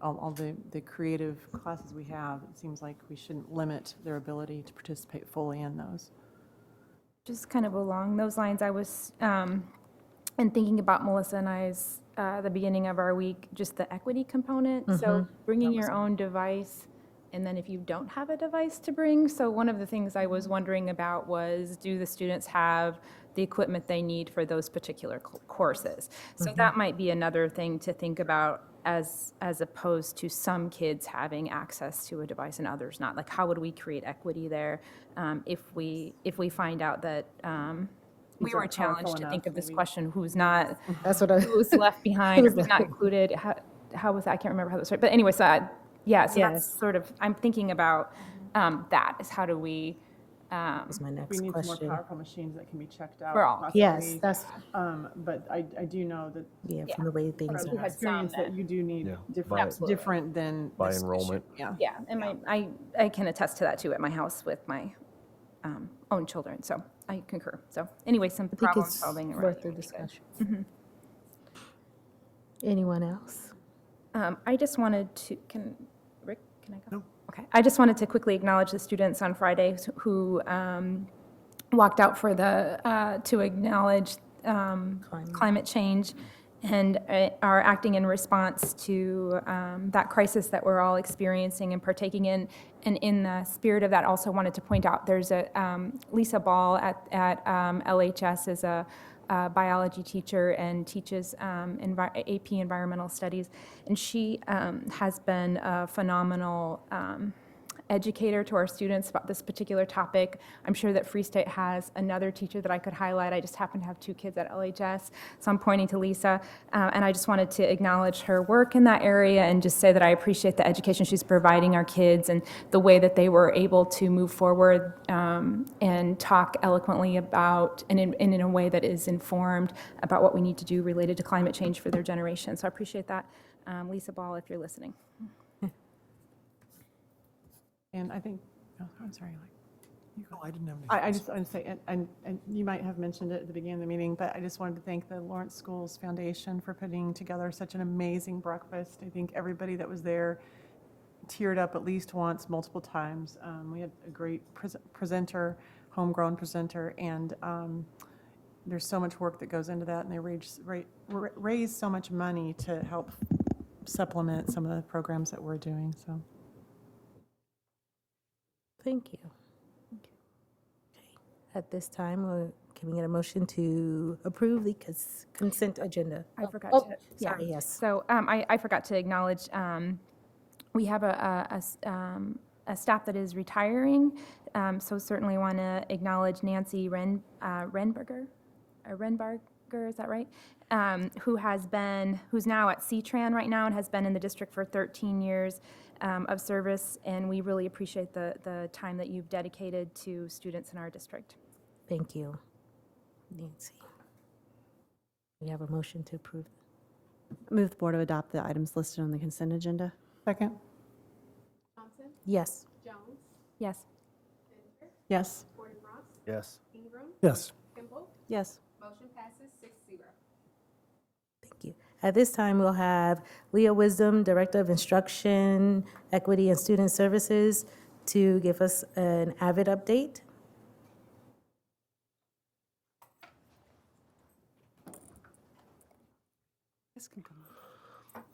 S8: all the creative classes we have. It seems like we shouldn't limit their ability to participate fully in those.
S7: Just kind of along those lines, I was, and thinking about Melissa and I's, the beginning of our week, just the equity component. So bringing your own device, and then if you don't have a device to bring. So one of the things I was wondering about was, do the students have the equipment they need for those particular courses? So that might be another thing to think about as opposed to some kids having access to a device and others not. Like, how would we create equity there if we find out that we were challenged to think of this question, who's who's left behind, or who's not included? How was that? I can't remember how that started. But anyway, so that's sort of, I'm thinking about that, is how do we,
S1: That's my next
S8: We need some
S1: question.
S8: more powerful machines that can be checked out.
S7: For all.
S8: possibly.
S1: Yes, that's,
S8: But I do know that
S1: from the way things
S8: from
S1: are.
S8: experience that you do need different than.
S12: By
S8: this
S12: enrollment.
S8: issue. Yeah.
S7: yeah, and I can attest to that too at my house with my own children, so I concur. So anyway, some
S1: I think
S7: problem
S1: it's
S7: solving. around
S1: worth the
S7: it would be good.
S1: discussion. Anyone else?
S7: I just wanted to, Rick, can I go? No. Okay. I just wanted to quickly acknowledge the students on Friday who walked out for to acknowledge climate change and are acting in response to that crisis that we're all experiencing and partaking in. And in the spirit of that, also wanted to point out, there's a Lisa Ball at LHS is a biology teacher and teaches AP Environmental Studies. And she has been a phenomenal educator to our students about this particular topic. I'm sure that Free State has another teacher that I could highlight. I just happen to have 2 kids at LHS, so I'm pointing to Lisa. And I just wanted to acknowledge her work in that area and just say that I appreciate the education she's providing our kids and the way that they were able to move forward and talk eloquently about, and in a way that is informed about what we need to do related to climate change for their generation. So I appreciate that. Lisa Ball, if you're listening.
S8: And I think, oh, I'm sorry.
S13: I didn't have any.
S8: I just want to say, and you might have mentioned it at the beginning of the meeting, but I just wanted to thank the Lawrence Schools Foundation for putting together such an amazing breakfast. I think everybody that was there teared up at least once, multiple times. We had a great presenter, homegrown presenter, and there's so much work that goes into that, and they raise so much money to help supplement some of the programs that we're doing, so.
S1: Thank you. Okay. At this time, can we get a motion to approve the consent agenda?
S7: I forgot
S1: Oh,
S7: to.
S1: sorry, yes.
S7: So I forgot to acknowledge, we have a staff that is retiring, so certainly want to acknowledge Nancy Renberger, is that right? Who's now at CTRAN right now and has been in the district for 13 years of service, and we really appreciate the time that you've dedicated to students in our district.
S1: Thank you, Nancy. We have a motion to approve.
S11: Move the board to adopt the items listed on the consent agenda.
S8: Second?
S1: Yes.
S7: Yes.
S8: Yes.
S6: Yes.
S13: Yes.
S11: Yes.
S1: Thank you. At this time, we'll have Leah Wisdom, Director of Instruction, Equity, and Student Services, to give us an AVID update.
S14: This can come up.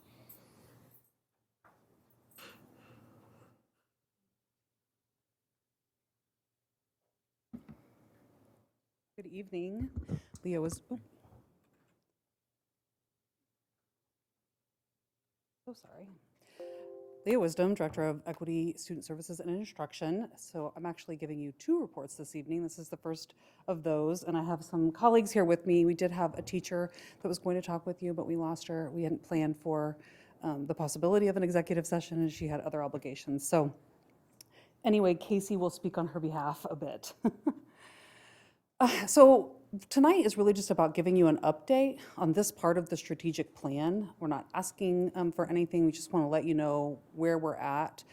S14: Good evening. Leah was, so sorry. Leah Wisdom, Director of Equity, Student Services, and Instruction. So I'm actually giving you 2 reports this evening. This is the first of those, and I have some colleagues here with me. We did have a teacher that was going to talk with you, but we lost her. We hadn't planned for the possibility of an executive session, and she had other obligations. So anyway, Casey will speak on her behalf a bit. So tonight is really just about giving you an update on this part of the strategic plan. We're not asking for anything. We just want to let you know where we're at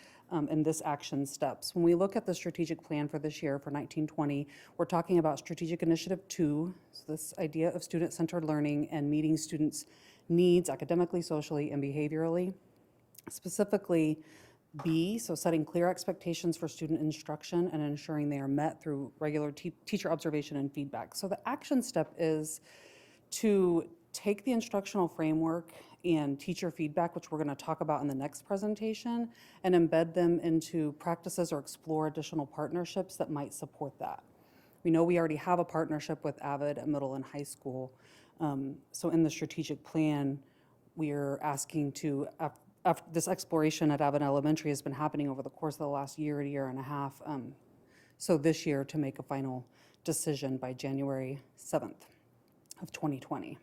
S14: in this action steps. When we look at the strategic plan for this year, for 1920, we're talking about Strategic Initiative 2, so this idea of student-centered learning and meeting students' needs academically, socially, and behaviorally. Specifically, B, so setting clear expectations for student instruction and ensuring they are met through regular teacher observation and feedback. So the action step is to take the instructional framework and teacher feedback, which we're going to talk about in the next presentation, and embed them into practices or explore additional partnerships that might support that. We know we already have a partnership with AVID at middle and high school. So in the strategic plan, we're asking to, after this exploration at Avid Elementary has been happening over the course of the last year and a half. So this year to make a final decision by January 7th of 2020.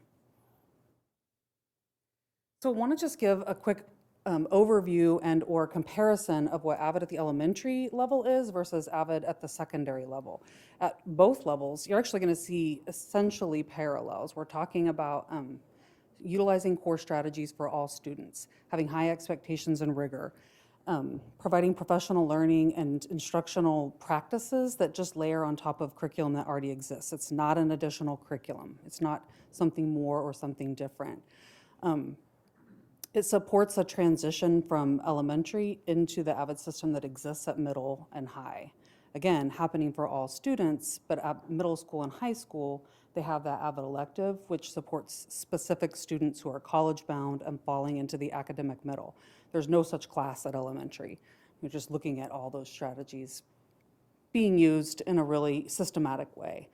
S14: So I want to just give a quick overview and or comparison of what Avid at the elementary level is versus Avid at the secondary level. At both levels, you're actually going to see essentially parallels. We're talking about utilizing core strategies for all students, having high expectations and rigor, providing professional learning and instructional practices that just layer on top of curriculum that already exists. It's not an additional curriculum. It's not something more or something different. It supports a transition from elementary into the AVID system that exists at middle and high. Again, happening for all students, but at middle school and high school, they have that AVID elective, which supports specific students who are college-bound and falling into the academic middle. There's no such class at elementary. You're just looking at all those strategies being used in a really systematic way.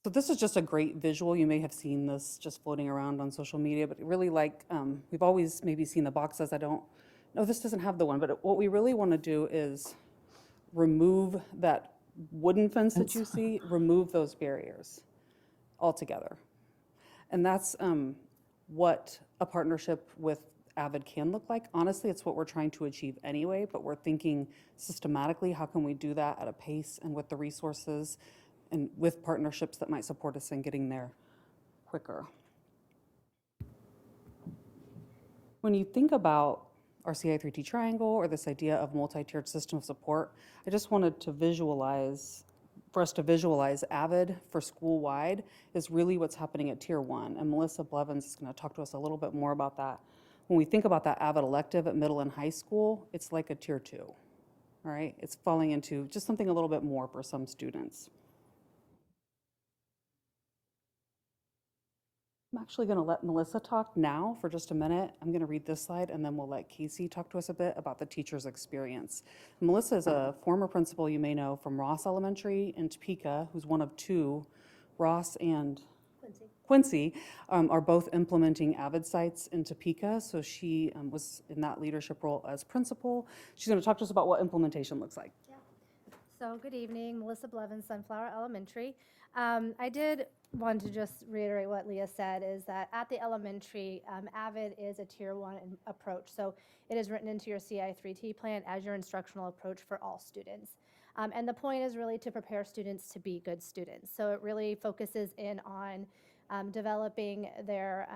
S14: So this is just a great visual. You may have seen this just floating around on social media, but really like, we've always maybe seen the boxes. I don't no, this doesn't have the one, but what we really want to do is remove that wooden fence that you see, remove those barriers altogether. And that's what a partnership with Avid can look like. Honestly, it's what we're trying to achieve anyway, but we're thinking systematically, how can we do that at a pace and with the resources and with partnerships that might support us in getting there quicker. When you think about our CI3T triangle or this idea of multi-tiered system of support, I just wanted to visualize, for us to visualize Avid for school-wide is really what's happening at Tier 1. And Melissa Blevins is going to talk to us a little bit more about that. When we think about that Avid elective at middle and high school, it's like a Tier 2, all right? It's falling into just something a little bit more for some students. I'm actually going to let Melissa talk now for just a minute. I'm going to read this slide, and then we'll let Casey talk to us a bit about the teacher's experience. Melissa is a former principal you may know from Ross Elementary in Topeka, who's one of two. Ross and Quincy are both implementing Avid sites in Topeka, so she was in that leadership role as principal. She's going to talk to us about what implementation looks like.
S15: So good evening, Melissa Blevins, Sunflower Elementary. I did want to just reiterate what Leah said, is that at the elementary, Avid is a Tier 1 approach. So it is written into your CI3T plan as your instructional approach for all students. And the point is really to prepare students to be good students. So it really focuses in on developing their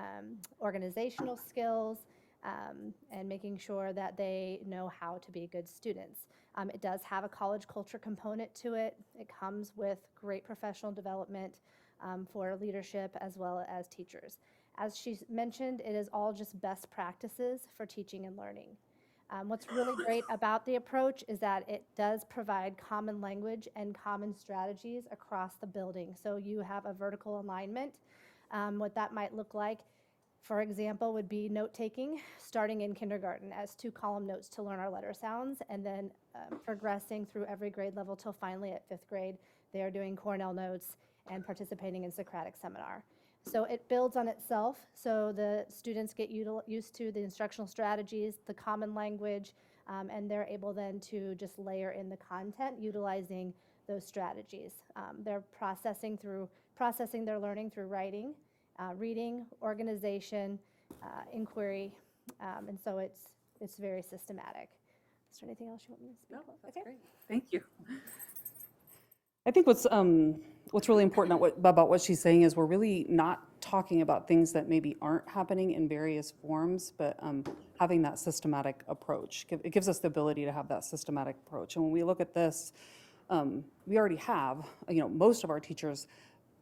S15: organizational skills, and making sure that they know how to be good students. It does have a college culture component to it. It comes with great professional development for leadership as well as teachers. As she mentioned, it is all just best practices for teaching and learning. What's really great about the approach is that it does provide common language and common strategies across the building. So you have a vertical alignment. What that might look like, for example, would be note-taking, starting in kindergarten as 2-column notes to learn our letter sounds, and then progressing through every grade level till finally at 5th grade, they are doing Cornell notes and participating in Socratic seminar. So it builds on itself, so the students get used to the instructional strategies, the common language, and they're able then to just layer in the content utilizing those strategies. They're processing their learning through writing, reading, organization, inquiry, and so it's very systematic. Is there anything else you want me to speak about?
S14: That's great. Thank you. I think what's really important about what she's saying is we're really not talking about things that maybe aren't happening in various forms, but having that systematic approach. It gives us the ability to have that systematic approach. And when we look at this, we already have, most of our teachers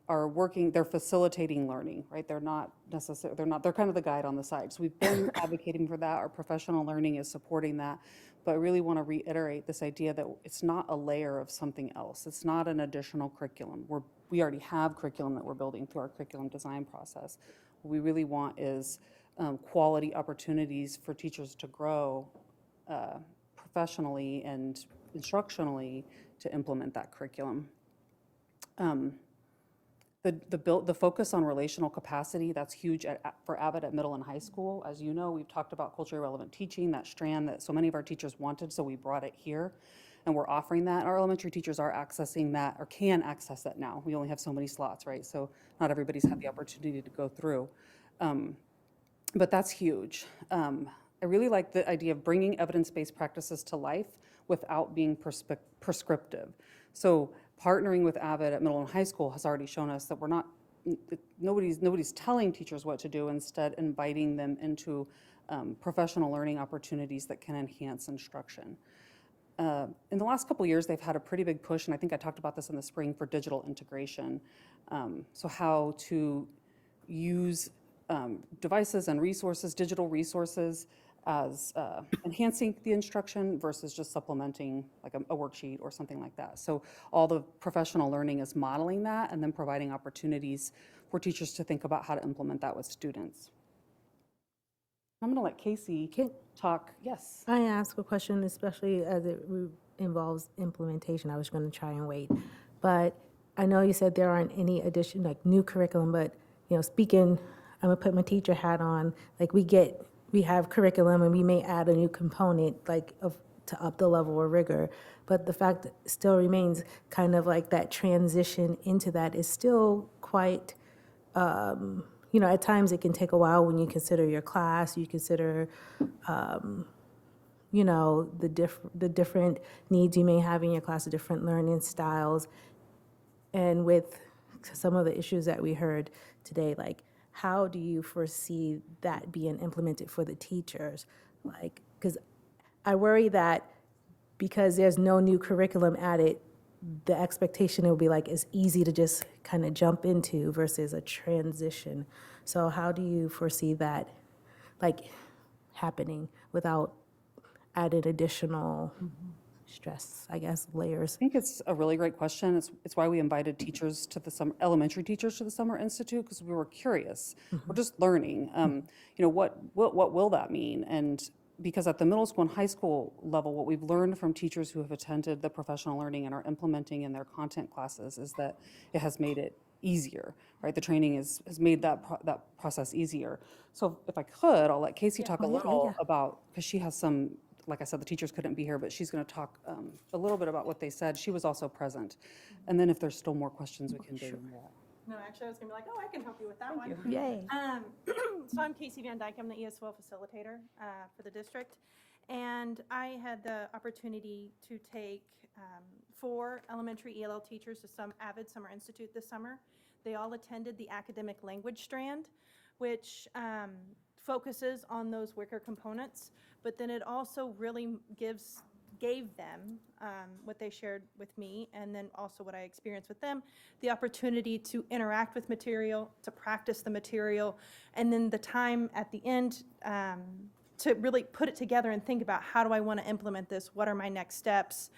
S14: are working, they're facilitating learning, right? They're not necessarily, they're kind of the guide on the side. So we've been advocating for that. Our professional learning is supporting that. But I really want to reiterate this idea that it's not a layer of something else. It's not an additional curriculum. We already have curriculum that we're building through our curriculum design process. What we really want is quality opportunities for teachers to grow professionally and instructionally to implement that curriculum. The focus on relational capacity, that's huge for Avid at middle and high school. As you know, we've talked about culturally relevant teaching, that strand that so many of our teachers wanted, so we brought it here. And we're offering that. Our elementary teachers are accessing that, or can access that now. We only have so many slots, right? So not everybody's had the opportunity to go through. But that's huge. I really like the idea of bringing evidence-based practices to life without being prescriptive. So partnering with Avid at middle and high school has already shown us that we're not, nobody's telling teachers what to do, instead inviting them into professional learning opportunities that can enhance instruction. In the last couple of years, they've had a pretty big push, and I think I talked about this in the spring, for digital integration. So how to use devices and resources, digital resources, as enhancing the instruction versus just supplementing like a worksheet or something like that. So all the professional learning is modeling that and then providing opportunities for teachers to think about how to implement that with students. I'm going to let Casey talk. Yes.
S1: I ask a question, especially as it involves implementation. I was going to try and wait. But I know you said there aren't any addition, like new curriculum, but, speaking, I'm going to put my teacher hat on, like we get we have curriculum and we may add a new component like to up the level of rigor. But the fact still remains kind of like that transition into that is still quite, at times it can take a while when you consider your class, you consider, the different needs you may have in your class, the different learning styles. And with some of the issues that we heard today, like, how do you foresee that being implemented for the teachers? Like, because I worry that because there's no new curriculum added, the expectation will be like it's easy to just kind of jump into versus a transition. So how do you foresee that, like, happening without added additional stress, I guess, layers?
S14: I think it's a really great question. It's why we invited teachers to the elementary teachers to the Summer Institute, because we were curious. We're just learning. What will that mean? And because at the middle school and high school level, what we've learned from teachers who have attended the professional learning and are implementing in their content classes is that it has made it easier, right? The training has made that process easier. So if I could, I'll let Casey talk a little about, because she has some, like I said, the teachers couldn't be here, but she's going to talk a little bit about what they said. She was also present. And then if there's still more questions, we can dig into that.
S16: No, actually, I was going to be like, oh, I can help you with that one.
S1: Yay.
S16: So I'm Casey Van Dyke. I'm the ESOL facilitator for the district. And I had the opportunity to take 4 elementary ELL teachers to some Avid Summer Institute this summer. They all attended the academic language strand, which focuses on those Wicker components, but then it also really gave them what they shared with me, and then also what I experienced with them, the opportunity to interact with material, to practice the material, and then the time at the end to really put it together and think about, how do I want to implement this? What are my next steps?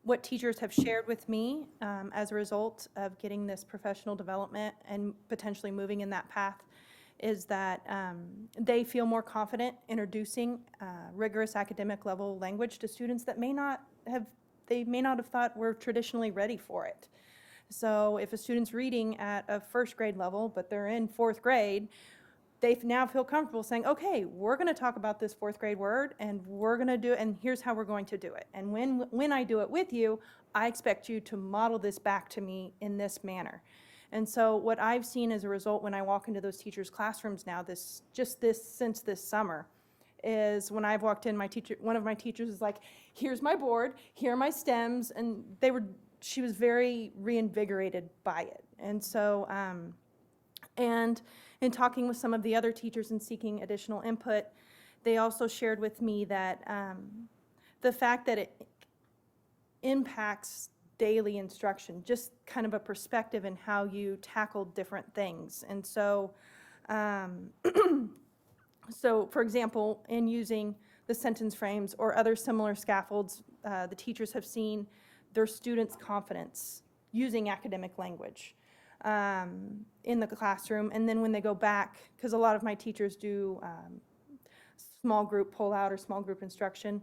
S16: What teachers have shared with me as a result of getting this professional development and potentially moving in that path is that they feel more confident introducing rigorous academic level language to students that may not have thought were traditionally ready for it. So if a student's reading at a first grade level, but they're in 4th grade, they now feel comfortable saying, okay, we're going to talk about this 4th grade word, and we're going to do it, and here's how we're going to do it. And when I do it with you, I expect you to model this back to me in this manner. And so what I've seen as a result when I walk into those teachers' classrooms now, since this summer, is when I've walked in, one of my teachers is like, here's my board, here are my stems, and she was very reinvigorated by it. And so, and in talking with some of the other teachers and seeking additional input, they also shared with me that the fact that it impacts daily instruction, just kind of a perspective in how you tackle different things. And so, so for example, in using the sentence frames or other similar scaffolds, the teachers have seen their students' confidence using academic language in the classroom. And then when they go back, because a lot of my teachers do small group pull-out or small group instruction,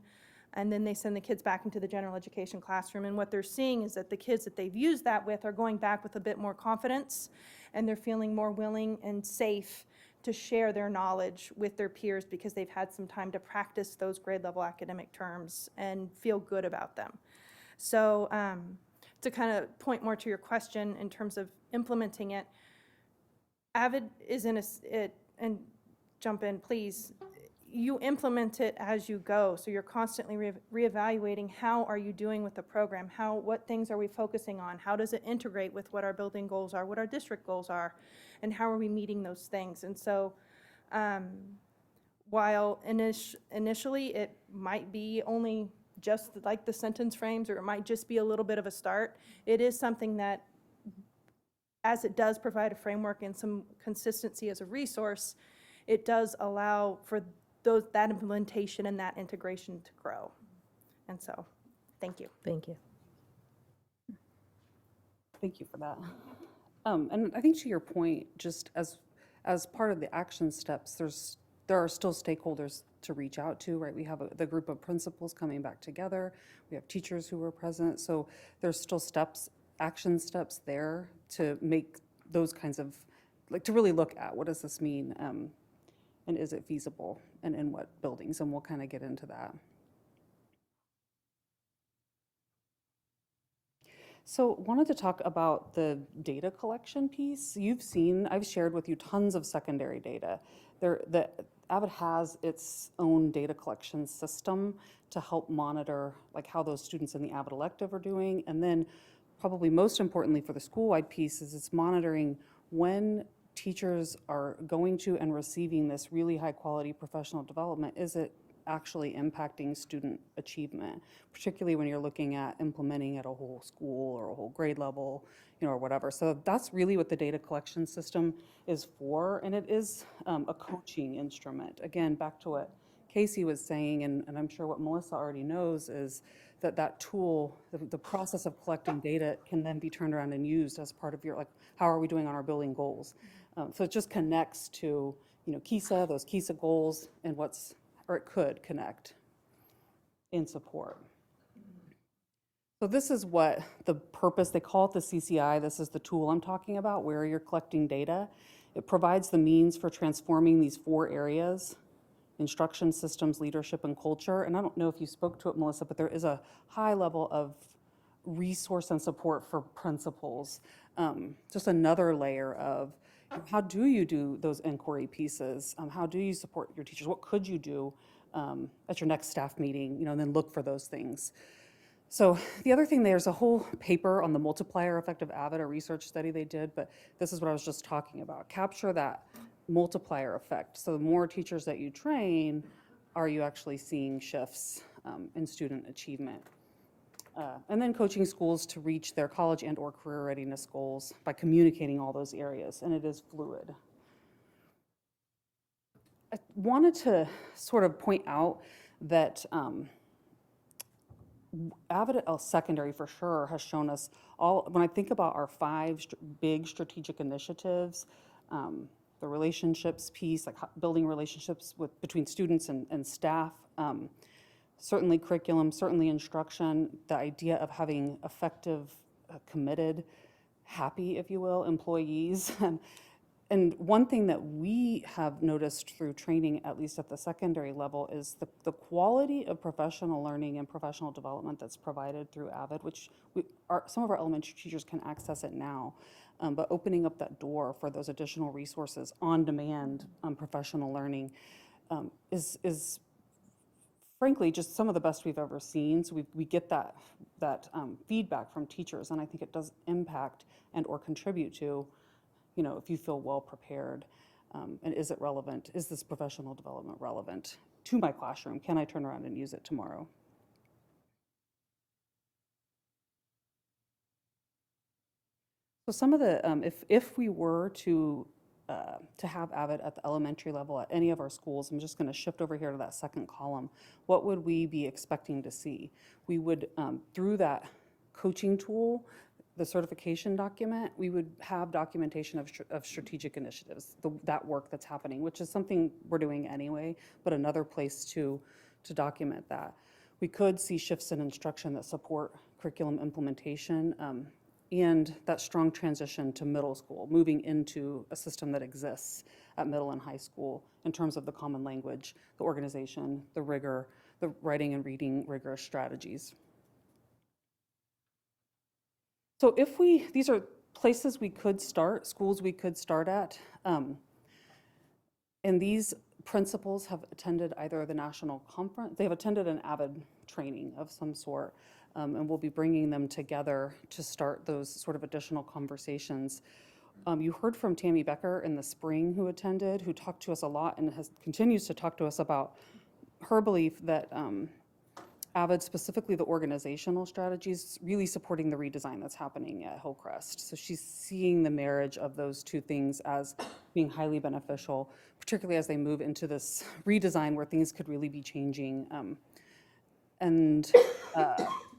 S16: and then they send the kids back into the general education classroom. And what they're seeing is that the kids that they've used that with are going back with a bit more confidence, and they're feeling more willing and safe to share their knowledge with their peers because they've had some time to practice those grade level academic terms and feel good about them. So to kind of point more to your question in terms of implementing it, Avid is in and jump in, please. You implement it as you go, so you're constantly reevaluating how are you doing with the program, what things are we focusing on, how does it integrate with what our building goals are, what our district goals are, and how are we meeting those things. And so while initially it might be only just like the sentence frames, or it might just be a little bit of a start, it is something that, as it does provide a framework and some consistency as a resource, it does allow for that implementation and that integration to grow. And so, thank you.
S1: Thank you.
S14: Thank you for that. And I think to your point, just as part of the action steps, there are still stakeholders to reach out to, right? We have the group of principals coming back together. We have teachers who were present. So there's still action steps there to make those kinds of, like, to really look at what does this mean and is it feasible, and in what buildings, and we'll kind of get into that. So wanted to talk about the data collection piece. I've shared with you tons of secondary data. Avid has its own data collection system to help monitor like how those students in the Avid elective are doing. And then probably most importantly for the school-wide piece is it's monitoring when teachers are going to and receiving this really high quality professional development. Is it actually impacting student achievement, particularly when you're looking at implementing at a whole school or a whole grade level, or whatever. So that's really what the data collection system is for, and it is a coaching instrument. Again, back to what Casey was saying, and I'm sure what Melissa already knows, is that tool, the process of collecting data can then be turned around and used as part of your, like, how are we doing on our building goals? So it just connects to, KISA, those KISA goals, and or it could connect in support. So this is what the purpose, they call it the CCI, this is the tool I'm talking about, where you're collecting data. It provides the means for transforming these 4 areas: instruction, systems, leadership, and culture. And I don't know if you spoke to it, Melissa, but there is a high level of resource and support for principals. Just another layer of how do you do those inquiry pieces? How do you support your teachers? What could you do at your next staff meeting, and then look for those things. So the other thing, there's a whole paper on the multiplier effect of Avid, a research study they did, but this is what I was just talking about. Capture that multiplier effect. So the more teachers that you train, are you actually seeing shifts in student achievement? And then coaching schools to reach their college and or career readiness goals by communicating all those areas, and it is fluid. I wanted to sort of point out that Avid Secondary for sure has shown us when I think about our 5 big strategic initiatives, the relationships piece, like building relationships between students and staff, certainly curriculum, certainly instruction, the idea of having effective, committed, happy, if you will, employees. And one thing that we have noticed through training, at least at the secondary level, is the quality of professional learning and professional development that's provided through Avid, which some of our elementary teachers can access it now. But opening up that door for those additional resources, on-demand professional learning, is frankly just some of the best we've ever seen. So we get that feedback from teachers, and I think it does impact and or contribute to, if you feel well prepared, and is it relevant? Is this professional development relevant to my classroom? Can I turn around and use it tomorrow? So some of the, if we were to have Avid at the elementary level at any of our schools, I'm just going to shift over here to that second column. What would we be expecting to see? We would, through that coaching tool, the certification document, we would have documentation of strategic initiatives, that work that's happening, which is something we're doing anyway, but another place to document that. We could see shifts in instruction that support curriculum implementation, and that strong transition to middle school, moving into a system that exists at middle and high school in terms of the common language, the organization, the rigor, the writing and reading rigorous strategies. So these are places we could start, schools we could start at, and these principals have attended either the national conference, they have attended an Avid training of some sort, and we'll be bringing them together to start those sort of additional conversations. You heard from Tammy Becker in the spring who attended, who talked to us a lot and continues to talk to us about her belief that Avid, specifically the organizational strategies, really supporting the redesign that's happening at Hillcrest. So she's seeing the marriage of those two things as being highly beneficial, particularly as they move into this redesign where things could really be changing.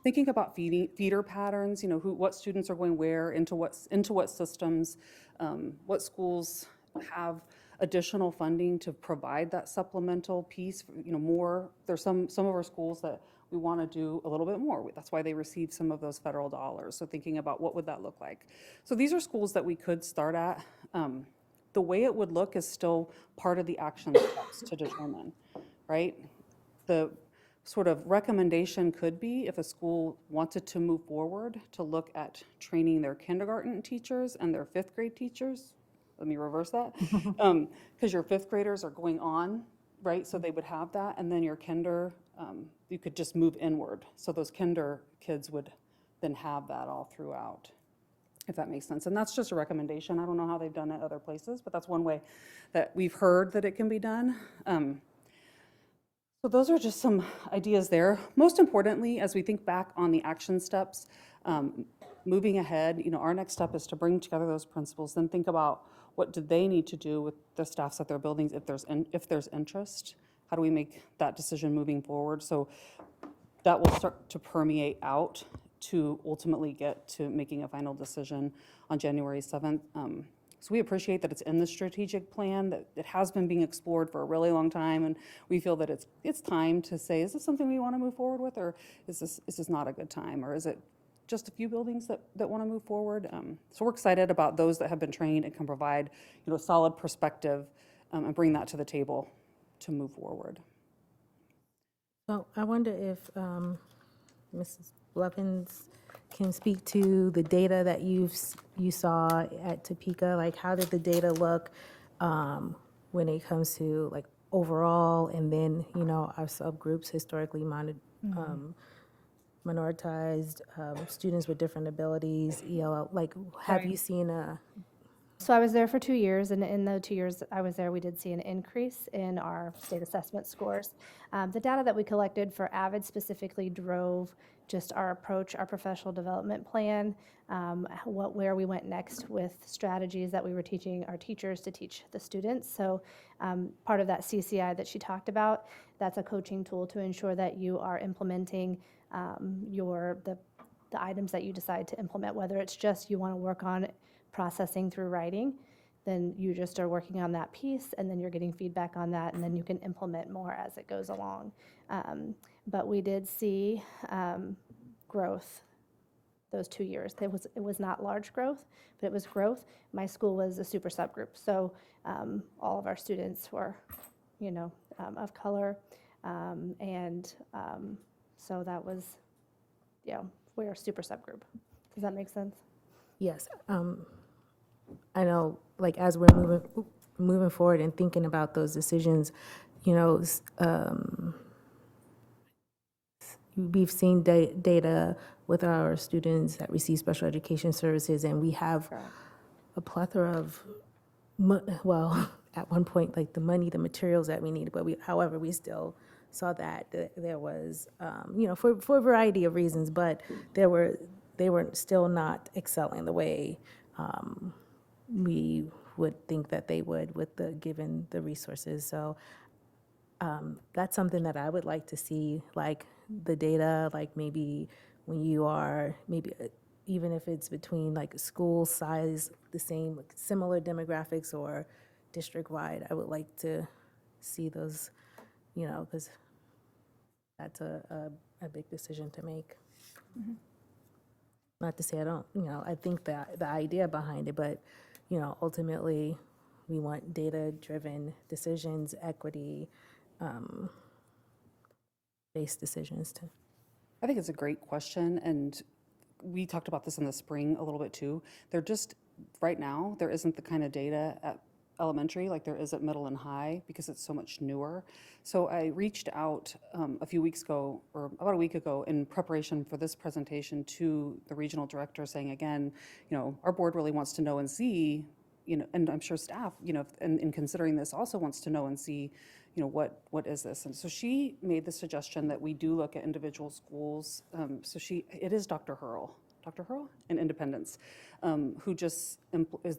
S14: Thinking about feeder patterns, what students are going where, into what systems, what schools have additional funding to provide that supplemental piece, more. There's some of our schools that we want to do a little bit more. That's why they receive some of those federal dollars. So thinking about what would that look like. So these are schools that we could start at. the way it would look is still part of the action steps to determine, right? The sort of recommendation could be, if a school wanted to move forward, to look at training their kindergarten teachers and their fifth grade teachers. Let me reverse that. Because your fifth graders are going on, right? So they would have that, and then your kinder, you could just move inward. So those kinder kids would then have that all throughout, if that makes sense. And that's just a recommendation. I don't know how they've done it other places, but that's one way that we've heard that it can be done. So those are just some ideas there. Most importantly, as we think back on the action steps, moving ahead, our next step is to bring together those principals, then think about what do they need to do with the staffs at their buildings if there's interest. How do we make that decision moving forward? So that will start to permeate out to ultimately get to making a final decision on January 7th. So we appreciate that it's in the strategic plan, that it has been being explored for a really long time, and we feel that it's time to say, is this something we want to move forward with, or is this not a good time, or is it just a few buildings that want to move forward? So we're excited about those that have been trained and can provide solid perspective and bring that to the table to move forward.
S1: So I wonder if Mrs. Blevins can speak to the data that you saw at Topeka. Like, how did the data look when it comes to like overall, and then our subgroups, historically minoritized students with different abilities, ELL. Like, have you seen a?
S15: So I was there for 2 years, and in the 2 years I was there, we did see an increase in our state assessment scores. The data that we collected for AVID specifically drove just our approach, our professional development plan, where we went next with strategies that we were teaching our teachers to teach the students. So part of that CCI that she talked about, that's a coaching tool to ensure that you are implementing the items that you decide to implement, whether it's just you want to work on processing through writing, then you just are working on that piece, and then you're getting feedback on that, and then you can implement more as it goes along. But we did see growth those 2 years. It was not large growth, but it was growth. My school was a super subgroup, so all of our students were, of color, and so that was, we're a super subgroup. Does that make sense?
S1: Yes. I know, like, as we're moving forward and thinking about those decisions, we've seen data with our students that receive special education services, and we have a plethora of, at one point, like the money, the materials that we need, but however, we still saw that there was, for a variety of reasons, but they were still not excelling the way we would think that they would given the resources. So that's something that I would like to see, like the data, like maybe when you are, even if it's between like school size, the same, similar demographics or district-wide, I would like to see those, because that's a big decision to make. Mm-hmm. Not to say I don't, I think that the idea behind it, but, ultimately, we want data-driven decisions, equity, based decisions too.
S14: I think it's a great question, and we talked about this in the spring a little bit too. Right now, there isn't the kind of data at elementary like there is at middle and high because it's so much newer. So I reached out a few weeks ago, or about a week ago, in preparation for this presentation to the regional director, saying again, our board really wants to know and see, and I'm sure staff, and in considering this also wants to know and see, what is this? And so she made the suggestion that we do look at individual schools. It is Dr. Hurl in Independence, who just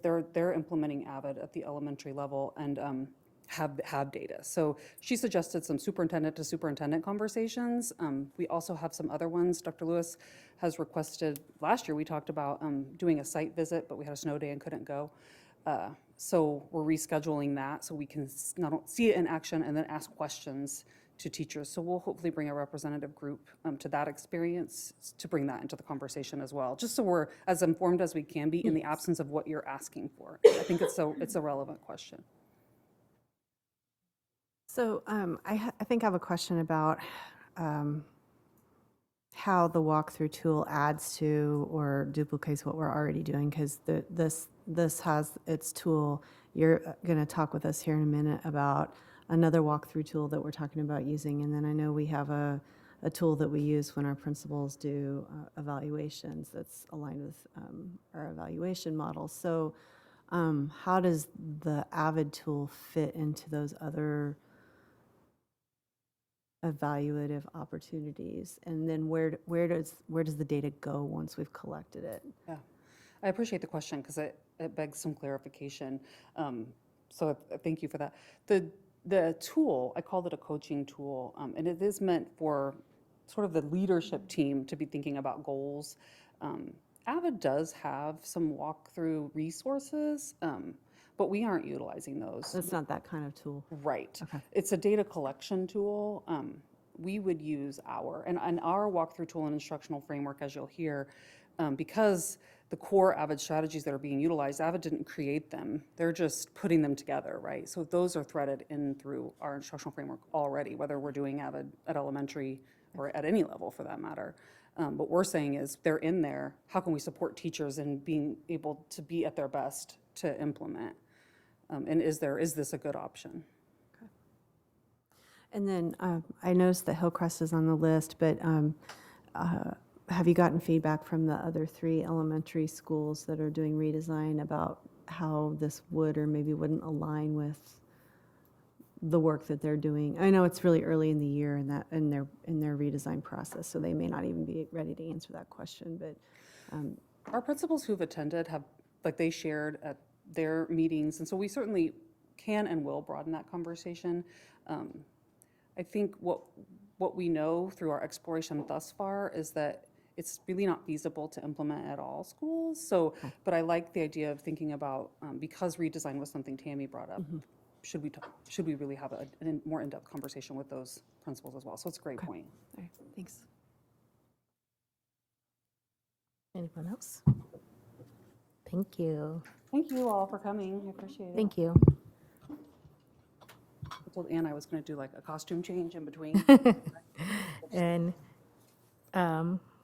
S14: they're implementing AVID at the elementary level and have data. So she suggested some superintendent to superintendent conversations. We also have some other ones. Dr. Lewis has requested, last year we talked about doing a site visit, but we had a snow day and couldn't go. So we're rescheduling that so we can not see it in action and then ask questions to teachers. So we'll hopefully bring a representative group to that experience to bring that into the conversation as well, just so we're as informed as we can be in the absence of what you're asking for. I think it's a relevant question.
S11: So I think I have a question about how the walkthrough tool adds to or duplicates what we're already doing, because this has its tool. You're going to talk with us here in a minute about another walkthrough tool that we're talking about using, and then I know we have a tool that we use when our principals do evaluations that's aligned with our evaluation model. So how does the Avid tool fit into those other evaluative opportunities? And then where does the data go once we've collected it?
S14: Yeah, I appreciate the question because it begs some clarification. So thank you for that. The tool, I called it a coaching tool, and it is meant for sort of the leadership team to be thinking about goals. Avid does have some walkthrough resources, but we aren't utilizing those.
S11: It's not that kind of tool.
S14: Right.
S11: Okay.
S14: It's a data collection tool. We would use our walkthrough tool and instructional framework, as you'll hear, because the core Avid strategies that are being utilized, Avid didn't create them. They're just putting them together, right? So those are threaded in through our instructional framework already, whether we're doing Avid at elementary or at any level for that matter. What we're saying is they're in there. How can we support teachers in being able to be at their best to implement? And is this a good option?
S11: Okay. And then I noticed that Hillcrest is on the list, but have you gotten feedback from the other 3 elementary schools that are doing redesign about how this would or maybe wouldn't align with the work that they're doing? I know it's really early in the year in their redesign process, so they may not even be ready to answer that question. But
S14: our principals who've attended they shared at their meetings, and so we certainly can and will broaden that conversation. I think what we know through our exploration thus far is that it's really not feasible to implement at all schools. So, but I like the idea of thinking about, because redesign was something Tammy brought up, should we really have a more in-depth conversation with those principals as well? So it's a great point.
S11: all right, thanks.
S1: Anyone else? Thank you.
S14: Thank you all for coming. I appreciate it.
S1: Thank you.
S14: I told Ann I was going to do like a costume change in between.
S1: And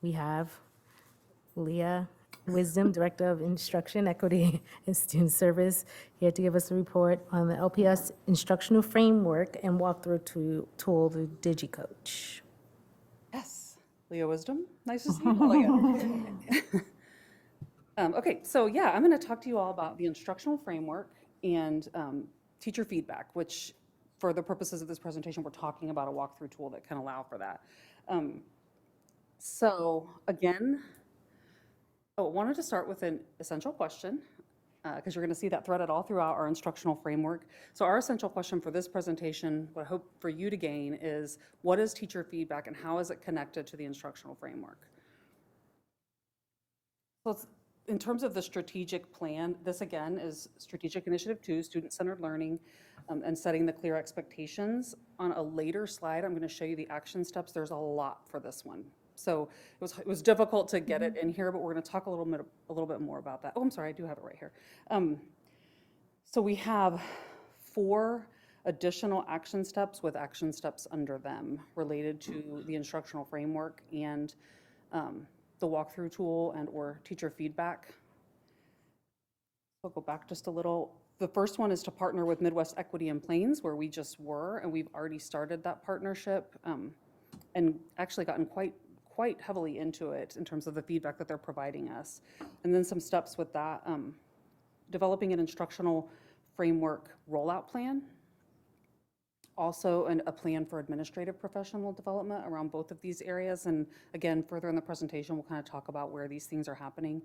S1: we have Leah Wisdom, Director of Instruction, Equity, and Student Service, here to give us a report on the LPS instructional framework and walkthrough tool, the DigiCoach.
S14: Yes, Leah Wisdom. Nice to see you, Leah. Okay, so yeah, I'm going to talk to you all about the instructional framework and teacher feedback, which for the purposes of this presentation, we're talking about a walkthrough tool that can allow for that. So again, I wanted to start with an essential question, because you're going to see that threaded all throughout our instructional framework. So our essential question for this presentation, what I hope for you to gain is, what is teacher feedback and how is it connected to the instructional framework? So in terms of the strategic plan, this again is Strategic Initiative 2, Student-Centered Learning, and setting the clear expectations. On a later slide, I'm going to show you the action steps. There's a lot for this one. So it was difficult to get it in here, but we're going to talk a little bit more about that. Oh, I'm sorry, I do have it right here. So we have 4 additional action steps with action steps under them related to the instructional framework and the walkthrough tool and or teacher feedback. I'll go back just a little. The first one is to partner with Midwest Equity and Plains, where we just were, and we've already started that partnership and actually gotten quite heavily into it in terms of the feedback that they're providing us. And then some steps with that, developing an instructional framework rollout plan, also a plan for administrative professional development around both of these areas. And again, further in the presentation, we'll kind of talk about where these things are happening.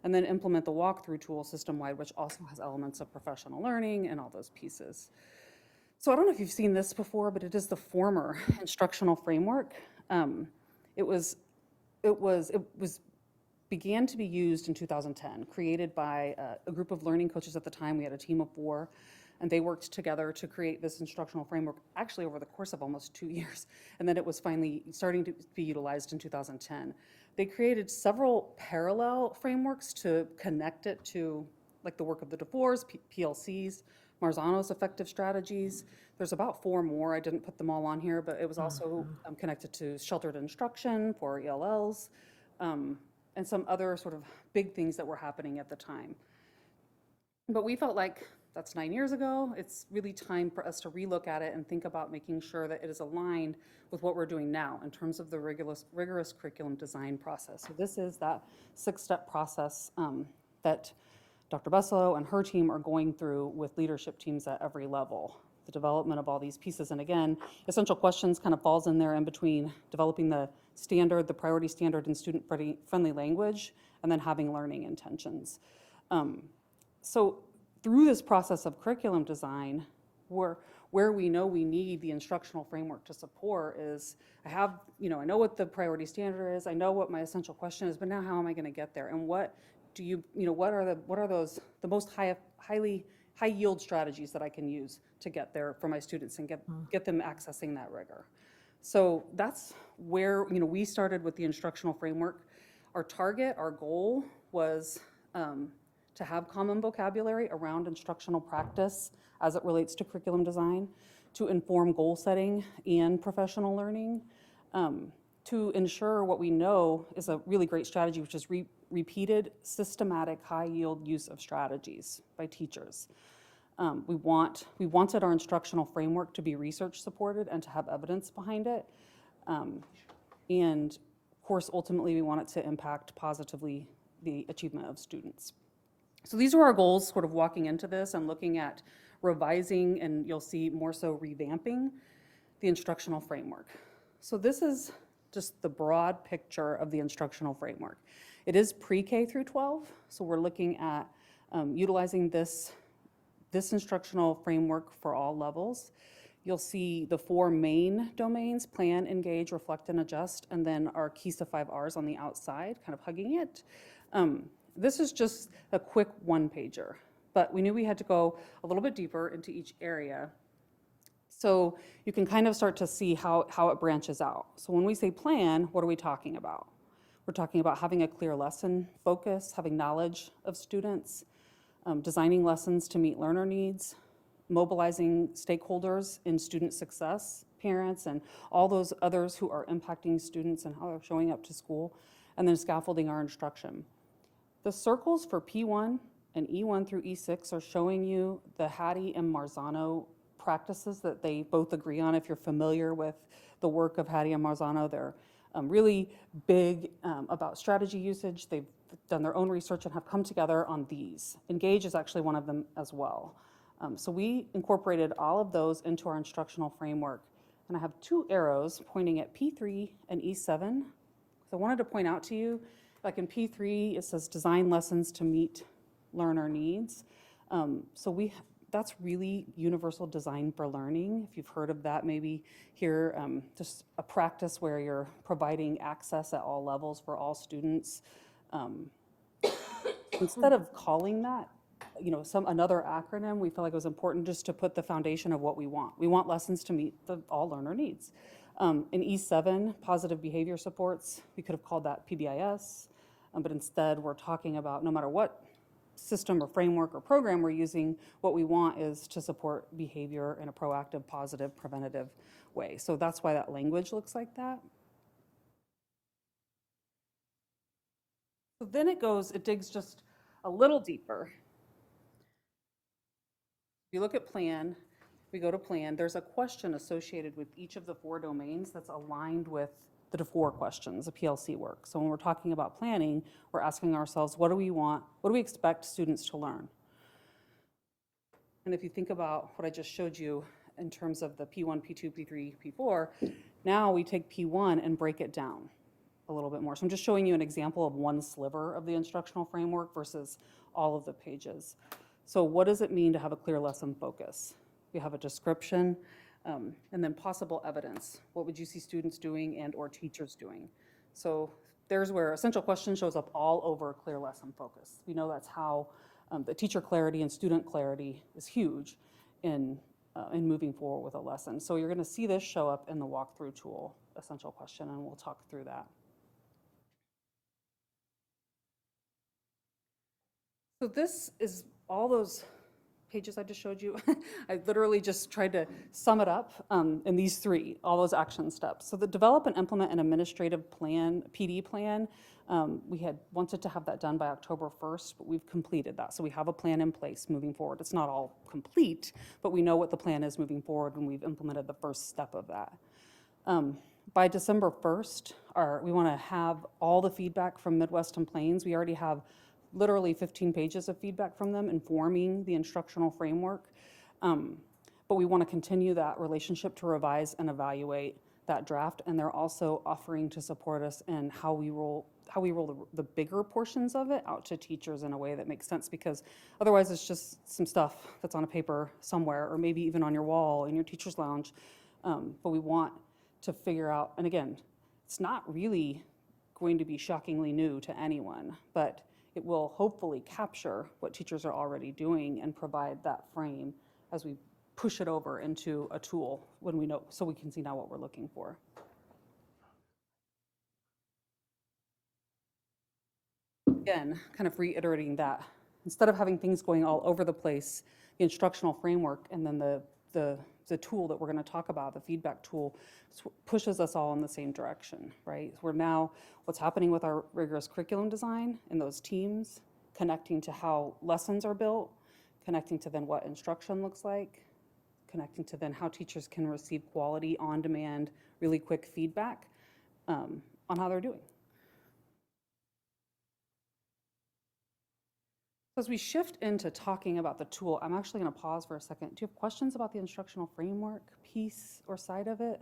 S14: And then implement the walkthrough tool system-wide, which also has elements of professional learning and all those pieces. So I don't know if you've seen this before, but it is the former instructional framework. It began to be used in 2010, created by a group of learning coaches at the time. We had a team of 4. and they worked together to create this instructional framework, actually over the course of almost 2 years. And then it was finally starting to be utilized in 2010. They created several parallel frameworks to connect it to like the work of the DeVores, PLCs, Marzano's effective strategies. There's about 4 more. I didn't put them all on here, but it was also connected to sheltered instruction for ELLs, and some other sort of big things that were happening at the time. But we felt like that's 9 years ago. It's really time for us to relook at it and think about making sure that it is aligned with what we're doing now in terms of the rigorous curriculum design process. So this is that 6-step process that Dr. Buslow and her team are going through with leadership teams at every level. The development of all these pieces. And again, essential questions kind of falls in there in between developing the standard, the priority standard in student-friendly language, and then having learning intentions. So through this process of curriculum design, where we know we need the instructional framework to support is, I know what the priority standard is, I know what my essential question is, but now how am I going to get there? And what are those the most high yield strategies that I can use to get there for my students and get them accessing that rigor? So that's where we started with the instructional framework. Our target, our goal was to have common vocabulary around instructional practice as it relates to curriculum design, to inform goal setting and professional learning, to ensure what we know is a really great strategy, which is repeated, systematic, high-yield use of strategies by teachers. We wanted our instructional framework to be research-supported and to have evidence behind it. And of course, ultimately, we want it to impact positively the achievement of students. So these are our goals, sort of walking into this and looking at revising, and you'll see more so revamping the instructional framework. So this is just the broad picture of the instructional framework. It is pre-K through 12, so we're looking at utilizing this instructional framework for all levels. You'll see the 4 main domains: plan, engage, reflect, and adjust, and then our KESA 5 Rs on the outside, kind of hugging it. This is just a quick one-pager, but we knew we had to go a little bit deeper into each area. So you can kind of start to see how it branches out. So when we say plan, what are we talking about? We're talking about having a clear lesson focus, having knowledge of students, designing lessons to meet learner needs, mobilizing stakeholders in student success, parents, and all those others who are impacting students and how they're showing up to school, and then scaffolding our instruction. The circles for P1 and E1 through E6 are showing you the Hattie and Marzano practices that they both agree on. If you're familiar with the work of Hattie and Marzano, they're really big about strategy usage. They've done their own research and have come together on these. Engage is actually one of them as well. So we incorporated all of those into our instructional framework. And I have 2 arrows pointing at P3 and E7. So I wanted to point out to you, like in P3, it says design lessons to meet learner needs. That's really universal design for learning. If you've heard of that, maybe here, just a practice where you're providing access at all levels for all students. Instead of calling that, another acronym, we felt like it was important just to put the foundation of what we want. We want lessons to meet all learner needs. In E7, positive behavior supports, we could have called that PBIS, but instead we're talking about no matter what system or framework or program we're using, what we want is to support behavior in a proactive, positive, preventative way. So that's why that language looks like that. So then it digs just a little deeper. If you look at plan, we go to plan, there's a question associated with each of the 4 domains that's aligned with the 4 questions, the PLC work. So when we're talking about planning, we're asking ourselves, what do we want? What do we expect students to learn? And if you think about what I just showed you in terms of the P1, P2, P3, P4, now we take P1 and break it down a little bit more. So I'm just showing you an example of one sliver of the instructional framework versus all of the pages. So what does it mean to have a clear lesson focus? We have a description, and then possible evidence. What would you see students doing and or teachers doing? So there's where essential question shows up all over clear lesson focus. We know that's how the teacher clarity and student clarity is huge. in moving forward with a lesson. So you're going to see this show up in the walkthrough tool, essential question, and we'll talk through that. So this is all those pages I just showed you. I literally just tried to sum it up in these three, all those action steps. So the develop and implement an administrative plan, PD plan, we had wanted to have that done by October 1st, but we've completed that. So we have a plan in place moving forward. It's not all complete, but we know what the plan is moving forward, and we've implemented the first step of that. By December 1st, we want to have all the feedback from Midwest and Plains. We already have literally 15 pages of feedback from them informing the instructional framework. But we want to continue that relationship to revise and evaluate that draft. And they're also offering to support us in how we roll the bigger portions of it out to teachers in a way that makes sense, because otherwise it's just some stuff that's on a paper somewhere, or maybe even on your wall in your teacher's lounge. But we want to figure out, and again, it's not really going to be shockingly new to anyone, but it will hopefully capture what teachers are already doing and provide that frame as we push it over into a tool when we know, so we can see now what we're looking for. Again, kind of reiterating that, instead of having things going all over the place, the instructional framework and then the tool that we're going to talk about, the feedback tool, pushes us all in the same direction, right? We're now, what's happening with our rigorous curriculum design and those teams, connecting to how lessons are built, connecting to then what instruction looks like, connecting to then how teachers can receive quality, on-demand, really quick feedback on how they're doing. As we shift into talking about the tool, I'm actually going to pause for a second. Do you have questions about the instructional framework piece or side of it?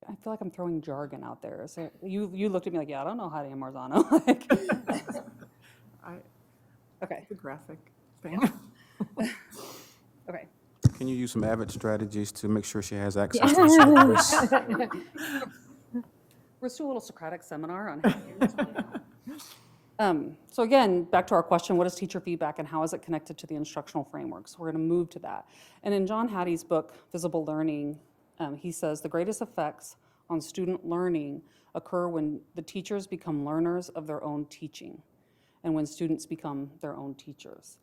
S14: I feel like I'm throwing jargon out there. So you looked at me like, yeah, I don't know how to Marzano. Like, okay.
S8: The graphic thing.
S14: Okay.
S3: Can you use some Avid strategies to make sure she has access to the service?
S14: Let's do a little Socratic seminar on how to so again, back to our question, what is teacher feedback and how is it connected to the instructional framework? So we're going to move to that. And in John Hattie's book, Visible Learning, he says the greatest effects on student learning occur when the teachers become learners of their own teaching and when students become their own teachers.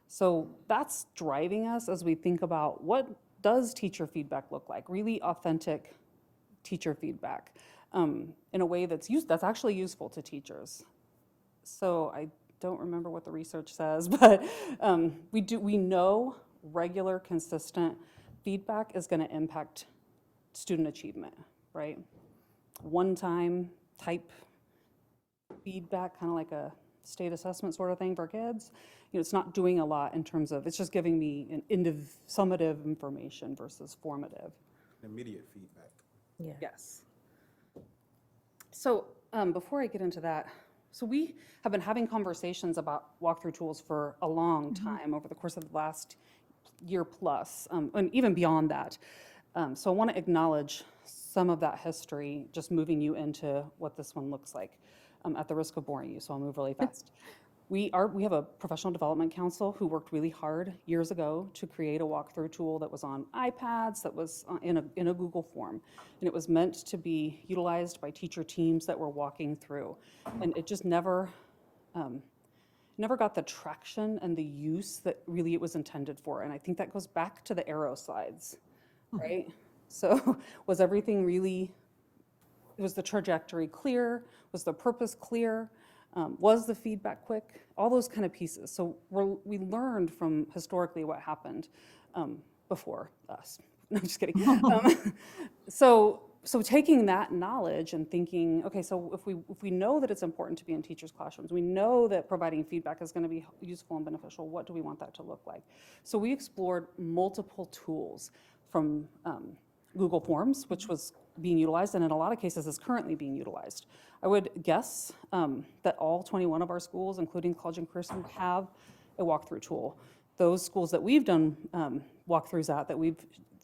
S14: So that's driving us as we think about what does teacher feedback look like, really authentic teacher feedback in a way that's actually useful to teachers. So I don't remember what the research says, but we know regular, consistent feedback is going to impact student achievement, right? One-time type feedback, kind of like a state assessment sort of thing for kids. You know, it's not doing a lot in terms of, it's just giving me an summative information versus formative.
S3: Immediate feedback.
S1: Yeah.
S14: Yes. So before I get into that, so we have been having conversations about walkthrough tools for a long time over the course of the last year plus, and even beyond that. So I want to acknowledge some of that history, just moving you into what this one looks like, at the risk of boring you, so I'll move really fast. We have a professional development council who worked really hard years ago to create a walkthrough tool that was on iPads, that was in a Google form. And it was meant to be utilized by teacher teams that were walking through. And it just never got the traction and the use that really it was intended for. And I think that goes back to the arrow slides, right? So was everything really, was the trajectory clear? Was the purpose clear? Was the feedback quick? All those kind of pieces. So we learned from historically what happened before us. No, just kidding. So taking that knowledge and thinking, okay, so if we know that it's important to be in teachers' classrooms, we know that providing feedback is going to be useful and beneficial, what do we want that to look like? So we explored multiple tools from Google Forms, which was being utilized, and in a lot of cases is currently being utilized. I would guess that all 21 of our schools, including College and Career Center, have a walkthrough tool. Those schools that we've done walkthroughs at,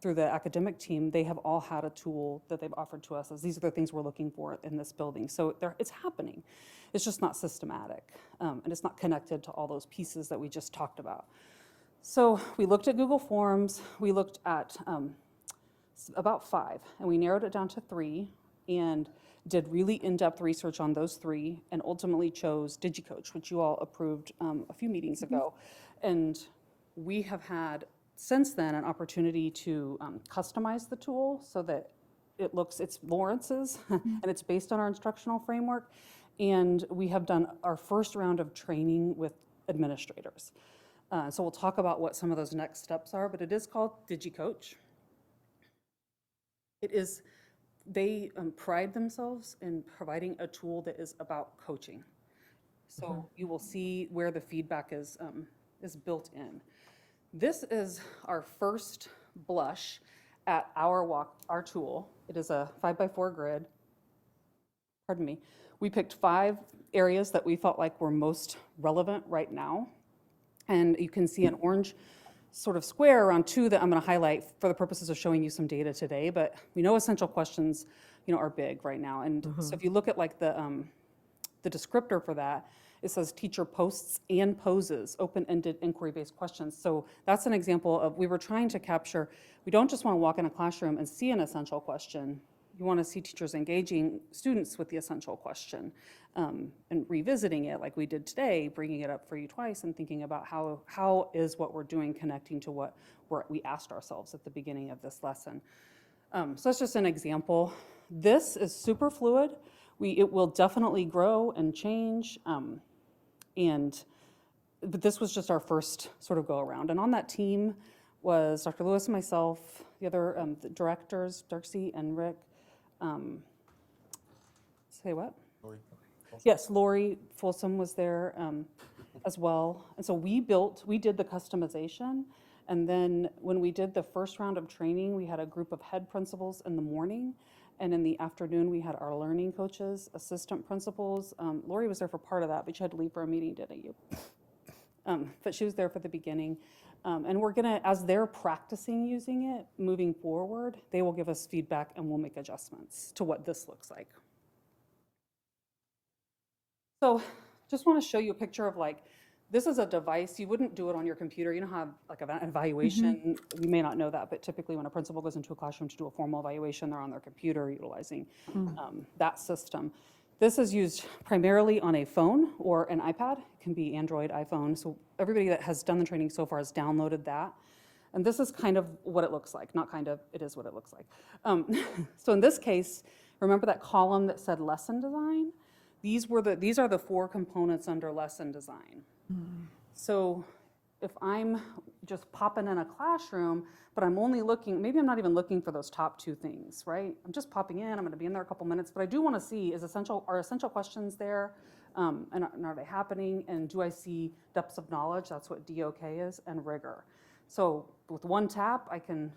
S14: through the academic team, they have all had a tool that they've offered to us as these are the things we're looking for in this building. So it's happening. It's just not systematic, and it's not connected to all those pieces that we just talked about. So we looked at Google Forms, we looked at about 5, and we narrowed it down to 3, and did really in-depth research on those 3, and ultimately chose DigiCoach, which you all approved a few meetings ago. And we have had, since then, an opportunity to customize the tool so that it's Lawrence's, and it's based on our instructional framework. And we have done our first round of training with administrators. So we'll talk about what some of those next steps are, but it is called DigiCoach. They pride themselves in providing a tool that is about coaching. So you will see where the feedback is built in. This is our first blush at our tool. It is a 5x4 grid. Pardon me. We picked 5 areas that we felt like were most relevant right now. And you can see an orange sort of square around 2 that I'm going to highlight for the purposes of showing you some data today. But we know essential questions, are big right now. And so if you look at like the descriptor for that, it says teacher posts and poses open-ended inquiry-based questions. So that's an example of, we were trying to capture, we don't just want to walk in a classroom and see an essential question. You want to see teachers engaging students with the essential question and revisiting it like we did today, bringing it up for you twice and thinking about how is what we're doing connecting to what we asked ourselves at the beginning of this lesson. So that's just an example. This is super fluid. It will definitely grow and change. But this was just our first sort of go around. And on that team was Dr. Lewis and myself, the other the directors, Darcy and Rick. Say what?
S3: Lori.
S14: Yes, Lori Folsom was there as well. And so we did the customization. And then when we did the first round of training, we had a group of head principals in the morning. And in the afternoon, we had our learning coaches, assistant principals. Lori was there for part of that, but you had to leave for a meeting, didn't you? But she was there for the beginning. And we're gonna, as they're practicing using it, moving forward, they will give us feedback and we'll make adjustments to what this looks like. So just wanna show you a picture of this is a device, you wouldn't do it on your computer. You know how like an evaluation, you may not know that, but typically when a principal goes into a classroom to do a formal evaluation, they're on their computer utilizing that system. This is used primarily on a phone or an iPad. It can be Android, iPhone. So everybody that has done the training so far has downloaded that. And this is kind of what it looks like. Not kind of, it is what it looks like. So in this case, remember that column that said lesson design? These are the 4 components under lesson design. So if I'm just popping in a classroom, but I'm only looking, maybe I'm not even looking for those top 2 things, right? I'm just popping in, I'm gonna be in there a couple minutes, but I do wanna see, are essential questions there? And are they happening? And do I see depths of knowledge? That's what DOK is, and rigor. So with 1 tap, I can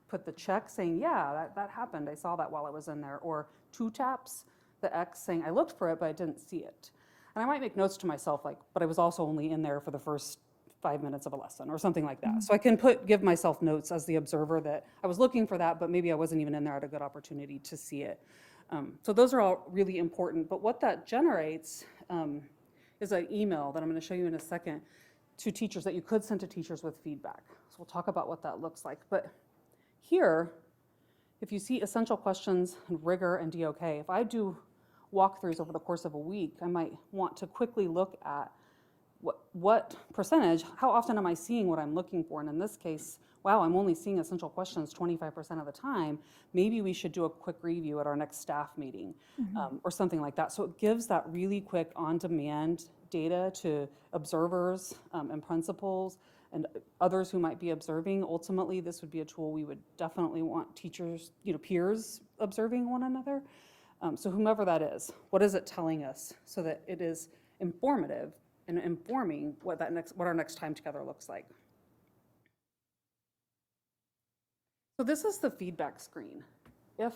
S14: put the check saying, yeah, that happened. I saw that while I was in there. Or 2 taps, the X saying, I looked for it, but I didn't see it. And I might make notes to myself but I was also only in there for the first 5 minutes of a lesson or something like that. So I can give myself notes as the observer that I was looking for that, but maybe I wasn't even in there at a good opportunity to see it. So those are all really important. But what that generates is an email that I'm going to show you in a second to teachers that you could send to teachers with feedback. So we'll talk about what that looks like. But here, if you see essential questions and rigor and DOK, if I do walkthroughs over the course of a week, I might want to quickly look at what percentage, how often am I seeing what I'm looking for? And in this case, wow, I'm only seeing essential questions 25% of the time. Maybe we should do a quick review at our next staff meeting or something like that. So it gives that really quick on-demand data to observers and principals and others who might be observing. Ultimately, this would be a tool we would definitely want teachers, peers observing one another. So whomever that is, what is it telling us so that it is informative and informing what our next time together looks like. So this is the feedback screen. If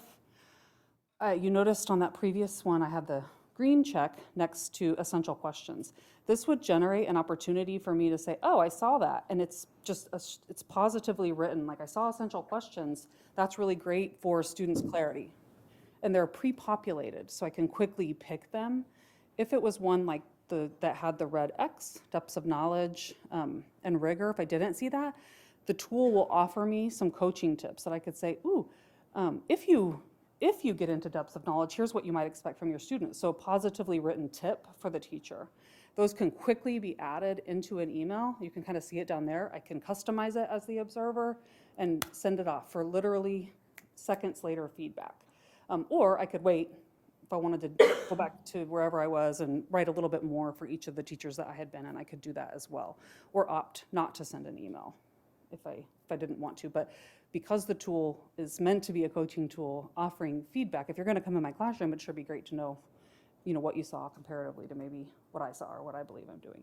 S14: you noticed on that previous one, I had the green check next to essential questions. This would generate an opportunity for me to say, oh, I saw that. And it's just, it's positively written. Like I saw essential questions. That's really great for students' clarity. And they're pre-populated, so I can quickly pick them. If it was one like that had the red X, depths of knowledge and rigor, if I didn't see that, the tool will offer me some coaching tips that I could say, ooh, if you get into depths of knowledge, here's what you might expect from your students. So positively written tip for the teacher. Those can quickly be added into an email. You can kind of see it down there. I can customize it as the observer and send it off for literally seconds later feedback. Or I could wait if I wanted to go back to wherever I was and write a little bit more for each of the teachers that I had been in, I could do that as well. Or opt not to send an email if I didn't want to. But because the tool is meant to be a coaching tool offering feedback, if you're going to come in my classroom, it should be great to know, what you saw comparatively to maybe what I saw or what I believe I'm doing.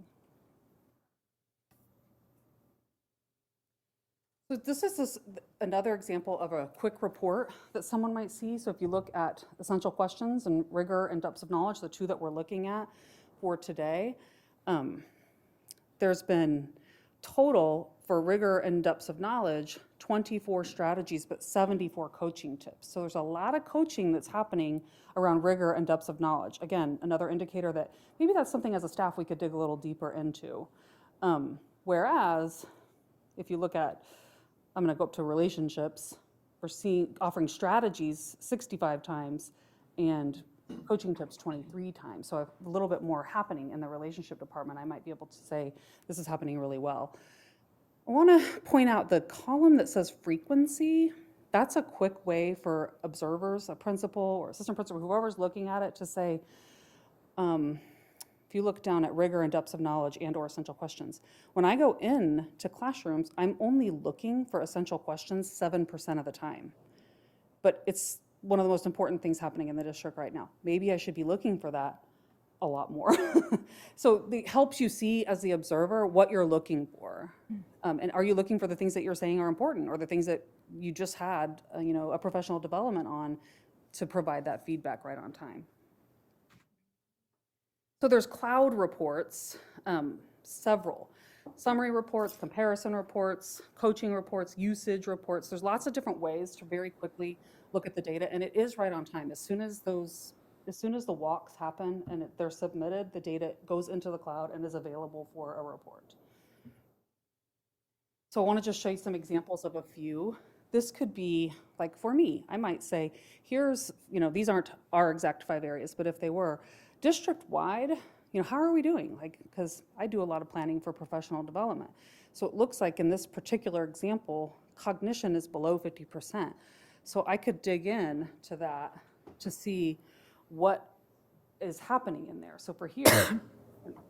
S14: So this is another example of a quick report that someone might see. So if you look at essential questions and rigor and depths of knowledge, the two that we're looking at for today, there's been total for rigor and depths of knowledge, 24 strategies, but 74 coaching tips. So there's a lot of coaching that's happening around rigor and depths of knowledge. Again, another indicator that maybe that's something as a staff we could dig a little deeper into. Whereas if you look at, I'm going to go up to relationships, we're offering strategies 65 times and coaching tips 23 times. So a little bit more happening in the relationship department. I might be able to say this is happening really well. I want to point out the column that says frequency. That's a quick way for observers, a principal or assistant principal, whoever's looking at it, to say, if you look down at rigor and depths of knowledge and or essential questions, when I go in to classrooms, I'm only looking for essential questions 7% of the time. But it's one of the most important things happening in the district right now. Maybe I should be looking for that a lot more. So it helps you see as the observer what you're looking for. And are you looking for the things that you're saying are important, or the things that you just had a professional development on to provide that feedback right on time? So there's cloud reports, several. Summary reports, comparison reports, coaching reports, usage reports. There's lots of different ways to very quickly look at the data, and it is right on time. As soon as the walks happen and they're submitted, the data goes into the cloud and is available for a report. So I want to just show you some examples of a few. This could be, like for me, I might say, here's, these aren't our exact 5 areas, but if they were district-wide, how are we doing? Because I do a lot of planning for professional development. So it looks like in this particular example, cognition is below 50%. So I could dig in to that to see what is happening in there. So for here,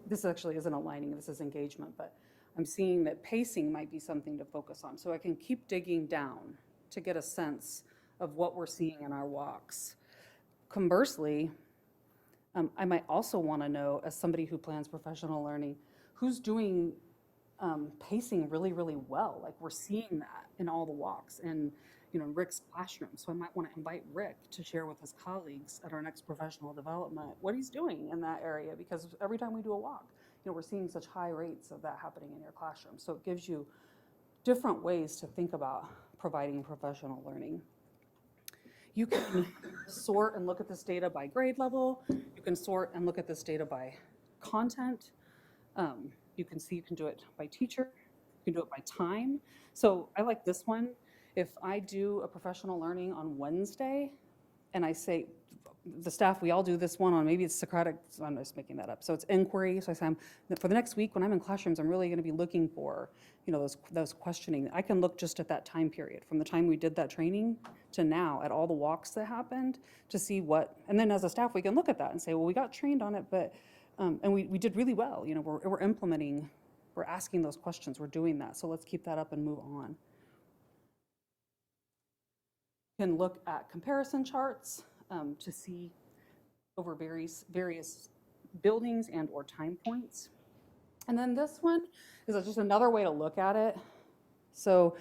S14: this actually isn't aligning, this is engagement, but I'm seeing that pacing might be something to focus on. So I can keep digging down to get a sense of what we're seeing in our walks. Conversely, I might also want to know, as somebody who plans professional learning, who's doing pacing really, really well. Like we're seeing that in all the walks and in Rick's classroom. So I might want to invite Rick to share with his colleagues at our next professional development what he's doing in that area, because every time we do a walk, we're seeing such high rates of that happening in your classroom. So it gives you different ways to think about providing professional learning. You can sort and look at this data by grade level. You can sort and look at this data by content. You can do it by teacher. You can do it by time. So I like this one. If I do a professional learning on Wednesday and I say, the staff, we all do this one on, maybe it's Socratic, so I'm just making that up. So it's inquiry. So I say, for the next week when I'm in classrooms, I'm really going to be looking for, those questioning. I can look just at that time period, from the time we did that training to now, at all the walks that happened, to see what, and then as a staff, we can look at that and say, well, we got trained on it, but, and we did really well. We're implementing, we're asking those questions, we're doing that. So let's keep that up and move on. You can look at comparison charts to see over various buildings and or time points. And then this one is just another way to look at it. So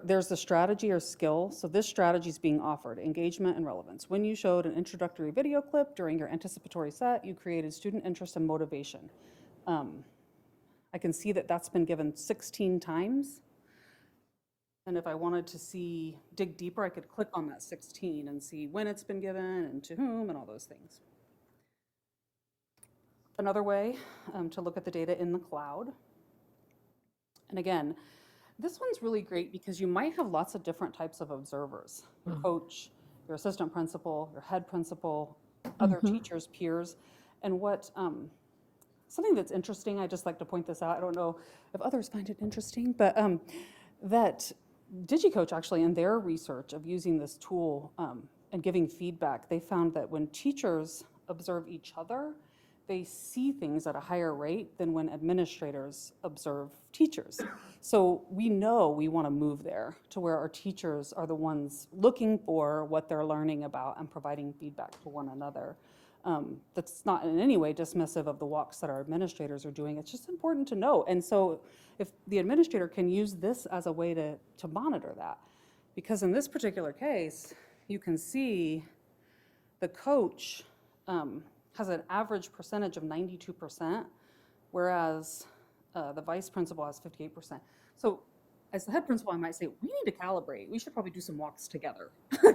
S14: there's the strategy or skill. So this strategy is being offered, engagement and relevance. When you showed an introductory video clip during your anticipatory set, you created student interest and motivation. I can see that that's been given 16 times. And if I wanted to dig deeper, I could click on that 16 and see when it's been given and to whom and all those things. another way to look at the data in the cloud. And again, this one's really great because you might have lots of different types of observers. Your coach, your assistant principal, your head principal, other teachers, peers. And what, something that's interesting, I just like to point this out, I don't know if others find it interesting, but that DigiCoach actually in their research of using this tool and giving feedback, they found that when teachers observe each other, they see things at a higher rate than when administrators observe teachers. So we know we want to move there to where our teachers are the ones looking for what they're learning about and providing feedback to one another. That's not in any way dismissive of the walks that our administrators are doing. It's just important to know. And so if the administrator can use this as a way to monitor that, because in this particular case, you can see the coach has an average percentage of 92%, whereas the vice principal has 58%. So as the head principal, I might say, we need to calibrate. We should probably do some walks together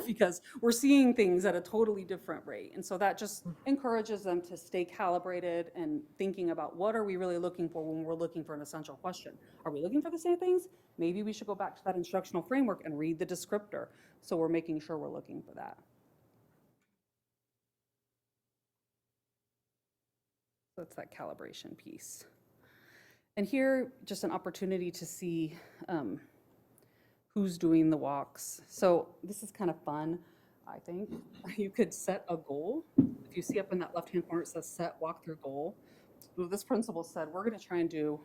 S14: because we're seeing things at a totally different rate. And so that just encourages them to stay calibrated and thinking about what are we really looking for when we're looking for an essential question. Are we looking for the same things? Maybe we should go back to that instructional framework and read the descriptor. So we're making sure we're looking for that. So it's that calibration piece. And here, just an opportunity to see who's doing the walks. So this is kind of fun, I think. You could set a goal. If you see up in that left-hand corner, it says set walkthrough goal. Well, this principal said, we're gonna try and do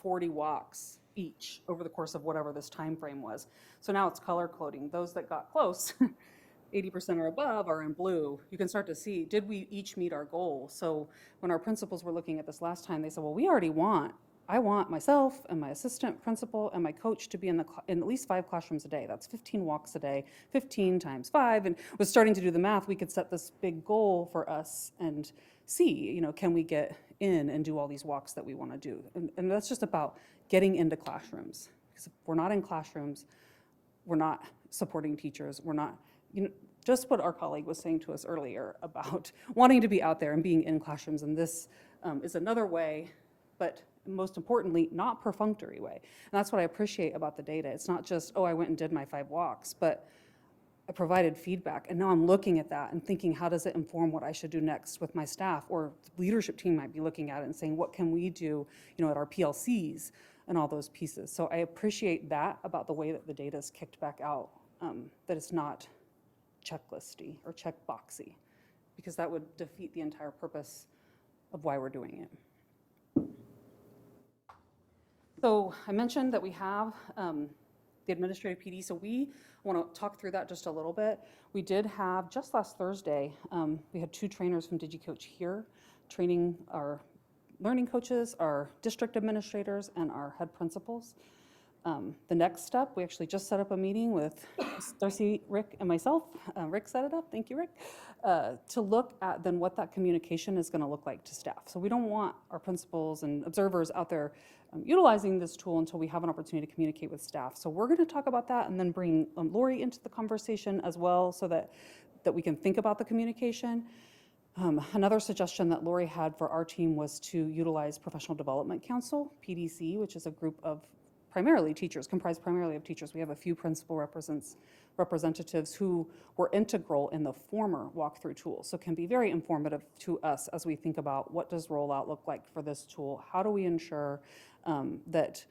S14: 40 walks each over the course of whatever this time frame was. So now it's color coding. Those that got close, 80% or above are in blue. You can start to see, did we each meet our goal? So when our principals were looking at this last time, they said, well, I want myself and my assistant principal and my coach to be in at least 5 classrooms a day. That's 15 walks a day, 15 times 5. And was starting to do the math, we could set this big goal for us and see, can we get in and do all these walks that we want to do? And that's just about getting into classrooms. Because if we're not in classrooms, we're not supporting teachers, we're not, just what our colleague was saying to us earlier about wanting to be out there and being in classrooms. And this is another way, but most importantly, not perfunctory way. And that's what I appreciate about the data. It's not just, oh, I went and did my 5 walks, but I provided feedback. And now I'm looking at that and thinking, how does it inform what I should do next with my staff? Or the leadership team might be looking at it and saying, what can we do, at our PLCs and all those pieces. So I appreciate that about the way that the data is kicked back out, that it's not checklisty or checkboxy, because that would defeat the entire purpose of why we're doing it. So I mentioned that we have the administrative PD, so we want to talk through that just a little bit. We did have, just last Thursday, we had 2 trainers from DigiCoach here training our learning coaches, our district administrators, and our head principals. The next step, we actually just set up a meeting with Darcy, Rick, and myself. Rick set it up, thank you, Rick, to look at then what that communication is going to look like to staff. So we don't want our principals and observers out there utilizing this tool until we have an opportunity to communicate with staff. So we're going to talk about that and then bring Lori into the conversation as well so that we can think about the communication. Another suggestion that Lori had for our team was to utilize Professional Development Council, PDC, which is a group of primarily teachers, comprised primarily of teachers. We have a few principal representatives who were integral in the former walkthrough tool, so can be very informative to us as we think about what does rollout look like for this tool. How do we ensure that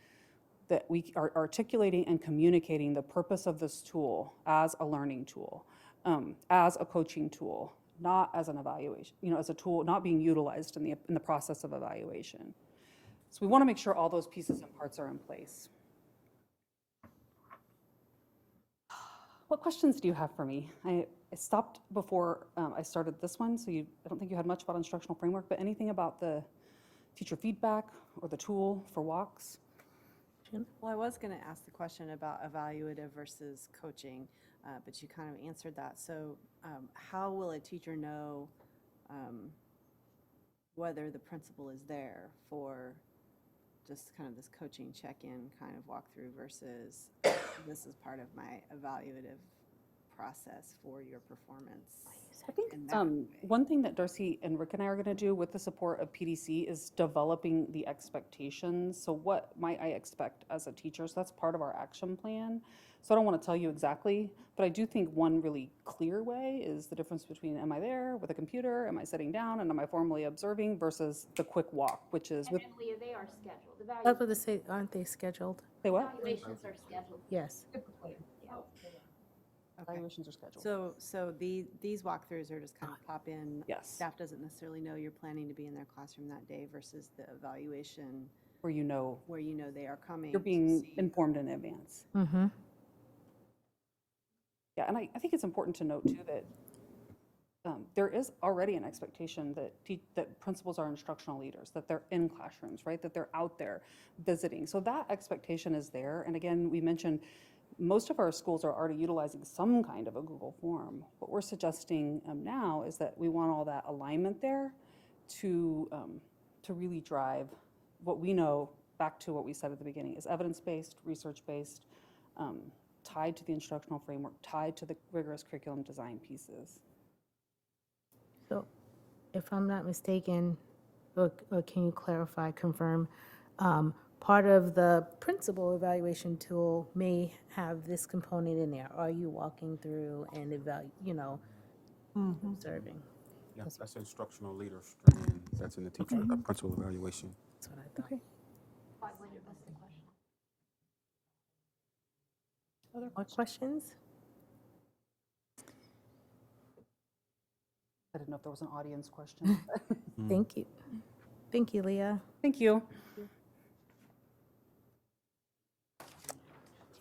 S14: we are articulating and communicating the purpose of this tool as a learning tool, as a coaching tool, not as an evaluation, as a tool not being utilized in the process of evaluation. So we want to make sure all those pieces and parts are in place. What questions do you have for me? I stopped before I started this one, so I don't think you had much about instructional framework, but anything about the teacher feedback or the tool for walks?
S11: Well, I was going to ask the question about evaluative versus coaching, but you kind of answered that. So how will a teacher know whether the principal is there for just kind of this coaching check-in kind of walkthrough versus this is part of my evaluative process for your performance.
S14: I think
S11: in that way.
S14: one thing that Darcy and Rick and I are going to do with the support of PDC is developing the expectations. So what might I expect as a teacher? So that's part of our action plan. So I don't want to tell you exactly, but I do think one really clear way is the difference between am I there with a computer, am I sitting down, and am I formally observing versus the quick walk, which is with,
S15: Leah, they are scheduled.
S1: That's what they say, aren't they scheduled?
S14: say what?
S15: Evaluations are scheduled.
S1: Yes.
S14: Evaluations are scheduled.
S11: So these walkthroughs are just kind of pop in.
S14: Yes.
S11: Staff doesn't necessarily know you're planning to be in their classroom that day versus the evaluation
S14: Where you know
S11: where you know they are coming.
S14: you're
S11: to
S14: being
S11: see.
S14: informed in advance.
S1: Mm-hmm.
S14: Yeah, and I think it's important to note too that there is already an expectation that that principals are instructional leaders, that they're in classrooms, right? That they're out there visiting. So that expectation is there. And again, we mentioned most of our schools are already utilizing some kind of a Google form. What we're suggesting now is that we want all that alignment there to really drive what we know, back to what we said at the beginning, is evidence-based, research-based, tied to the instructional framework, tied to the rigorous curriculum design pieces.
S1: So, if I'm not mistaken, or can you clarify, confirm, part of the principal evaluation tool may have this component in there. Are you walking through and observing?
S3: Yeah, that's instructional leader strand. That's in the teacher, principal evaluation.
S1: That's what I thought. More questions?
S14: I didn't know if there was an audience question.
S1: Thank you. Thank you, Leah.
S14: Thank you.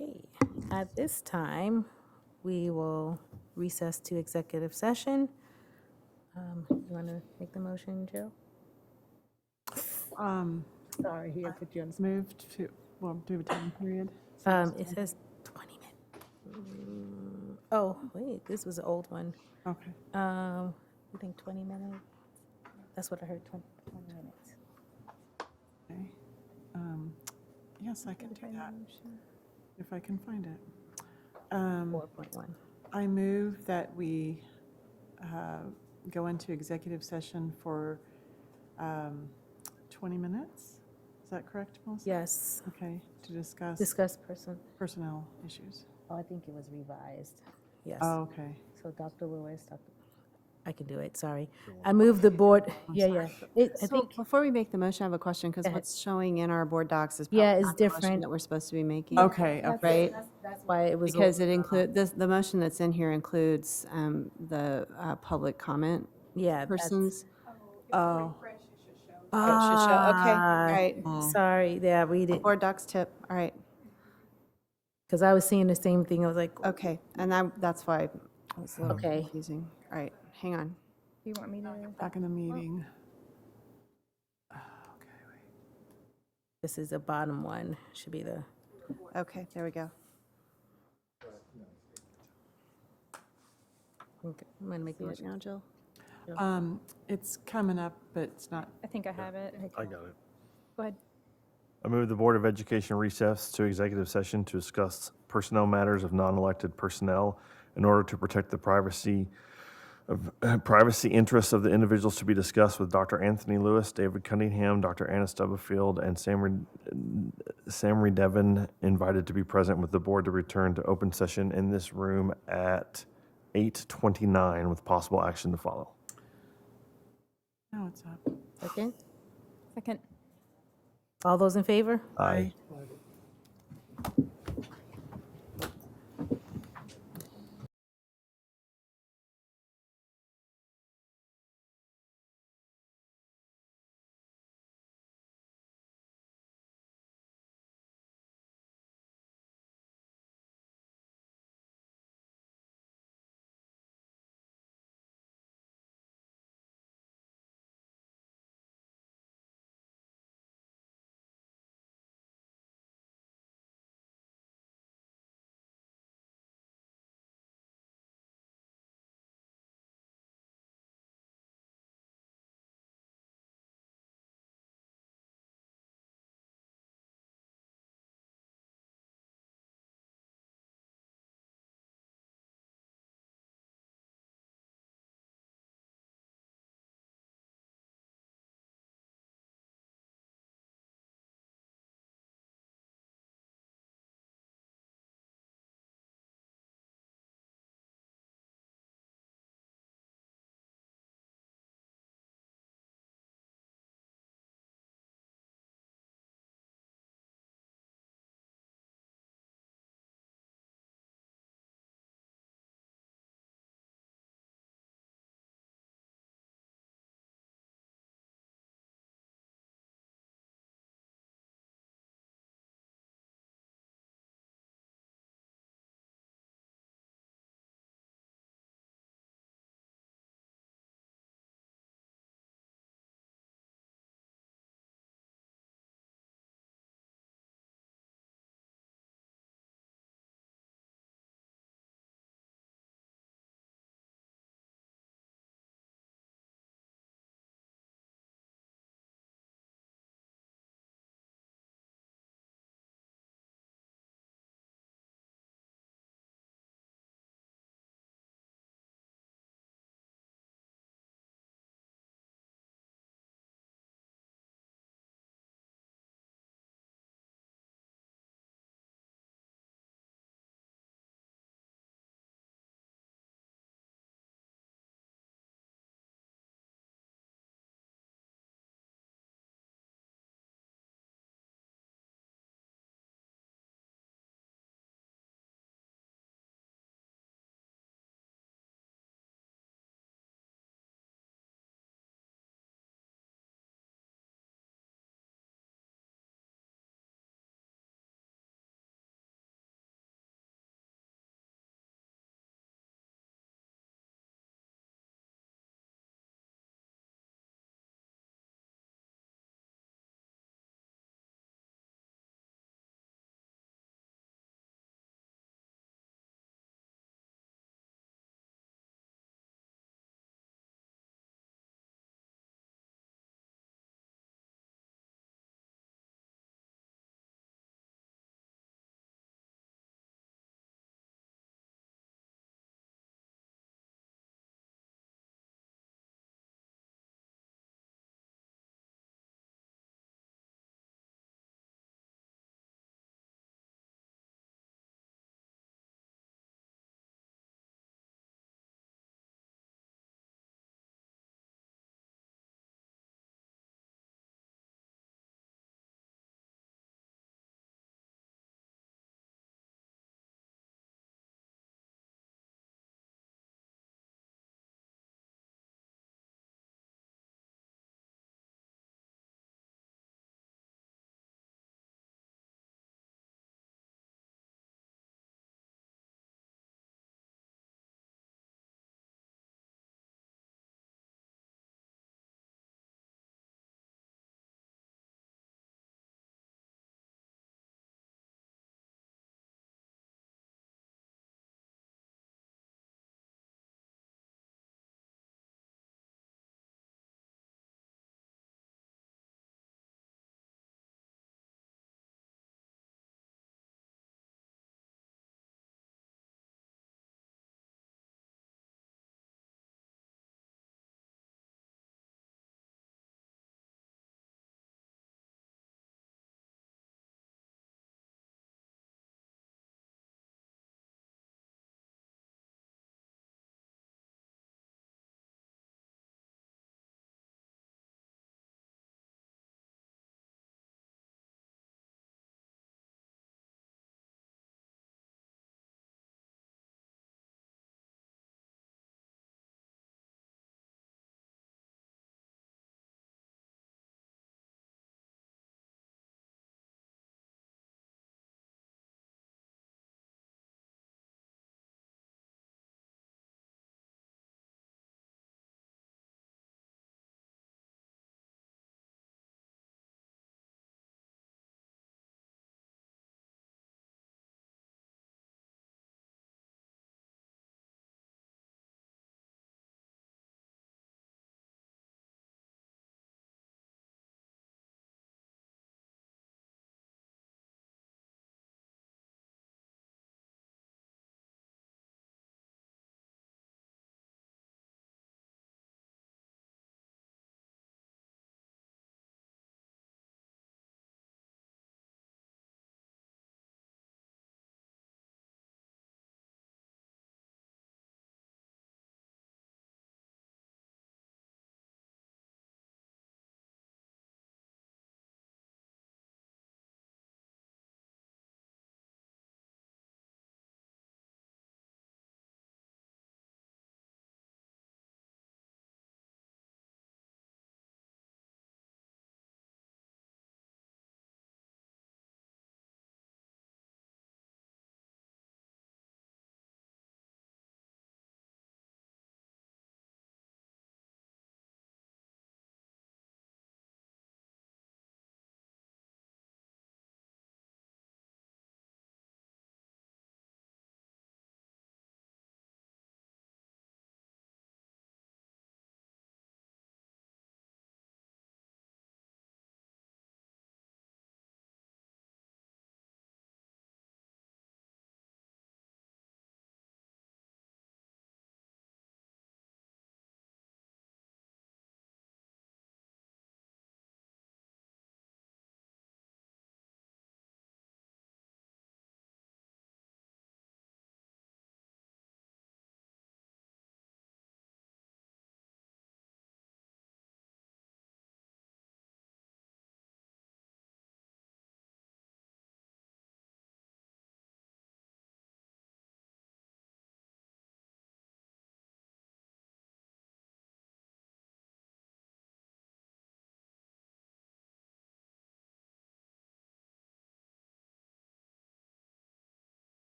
S1: Okay, at this time, we will recess to executive session. You want to make the motion, Jill? Sorry, here, put you on.
S8: Moved to, well, do a time period.
S1: It says 20 minutes. Oh, wait, this was an old one.
S8: Okay.
S1: I think 20 minutes. That's what I heard, 20 minutes.
S8: Okay. Yes, I can do that, if I can find it.
S1: 4.1.
S8: I move that we go into executive session for 20 minutes. Is that correct, Melissa?
S1: Yes,
S8: Okay, to discuss
S1: discuss
S8: personnel issues.
S1: Oh, I think it was revised. Yes.
S8: Oh, okay.
S1: So Dr. Lewis, I can do it, sorry. I move the board, I
S11: So
S1: think,
S11: before we make the motion, I have a question, because
S1: Go ahead.
S11: what's showing in our board docs is
S1: Yeah,
S11: probably
S1: it's
S11: not the motion
S1: different.
S11: that we're supposed to be making.
S8: Okay,
S11: Right?
S1: that's why it was.
S11: Because it the motion that's in here includes the public comment
S1: Yeah. that's-
S11: persons.
S8: Oh,
S11: Okay, all right.
S1: Sorry, yeah, read it,
S11: Board docs tip, all right.
S1: because I was seeing the same thing, I was like,
S11: Okay, and that's why it was a little
S1: Okay.
S11: confusing. All right, hang on.
S7: Do you want me to?
S8: back in the meeting.
S1: this is the bottom one, should be the,
S11: Okay, there we go.
S1: okay, I'm gonna make the
S11: See it
S1: motion.
S11: now, Jill?
S8: It's coming up, but it's not.
S7: I think I have it.
S12: I got it.
S7: Go ahead.
S12: I move the Board of Education recess to executive session to discuss personnel matters of non-elected personnel in order to protect the privacy interests of the individuals to be discussed with Dr. Anthony Lewis, David Cunningham, Dr. Anna Stubblefield, and Sam Devon invited to be present with the board to return to open session in this room at 8:29 with possible action to follow.
S8: Now it's up.
S1: Second,
S7: Second.
S1: all those in favor?
S12: Aye.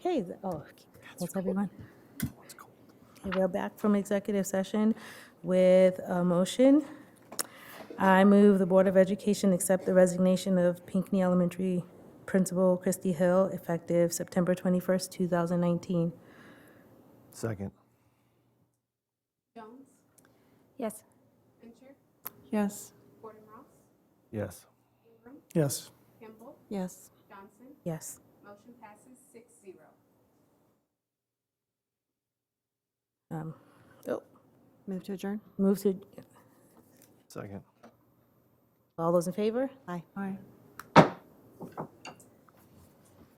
S1: Okay, that's everyone. Okay, we're back from executive session with a motion. I move the Board of Education accept the resignation of Pinckney Elementary Principal Christy Hill effective September 21st, 2019.
S12: Second.
S7: Yes.
S8: Yes.
S12: Yes.
S13: Yes.
S11: Yes.
S1: Yes.
S11: Move to adjourn?
S1: Move to,
S12: Second.
S1: all those in favor?
S11: Aye.
S8: Aye.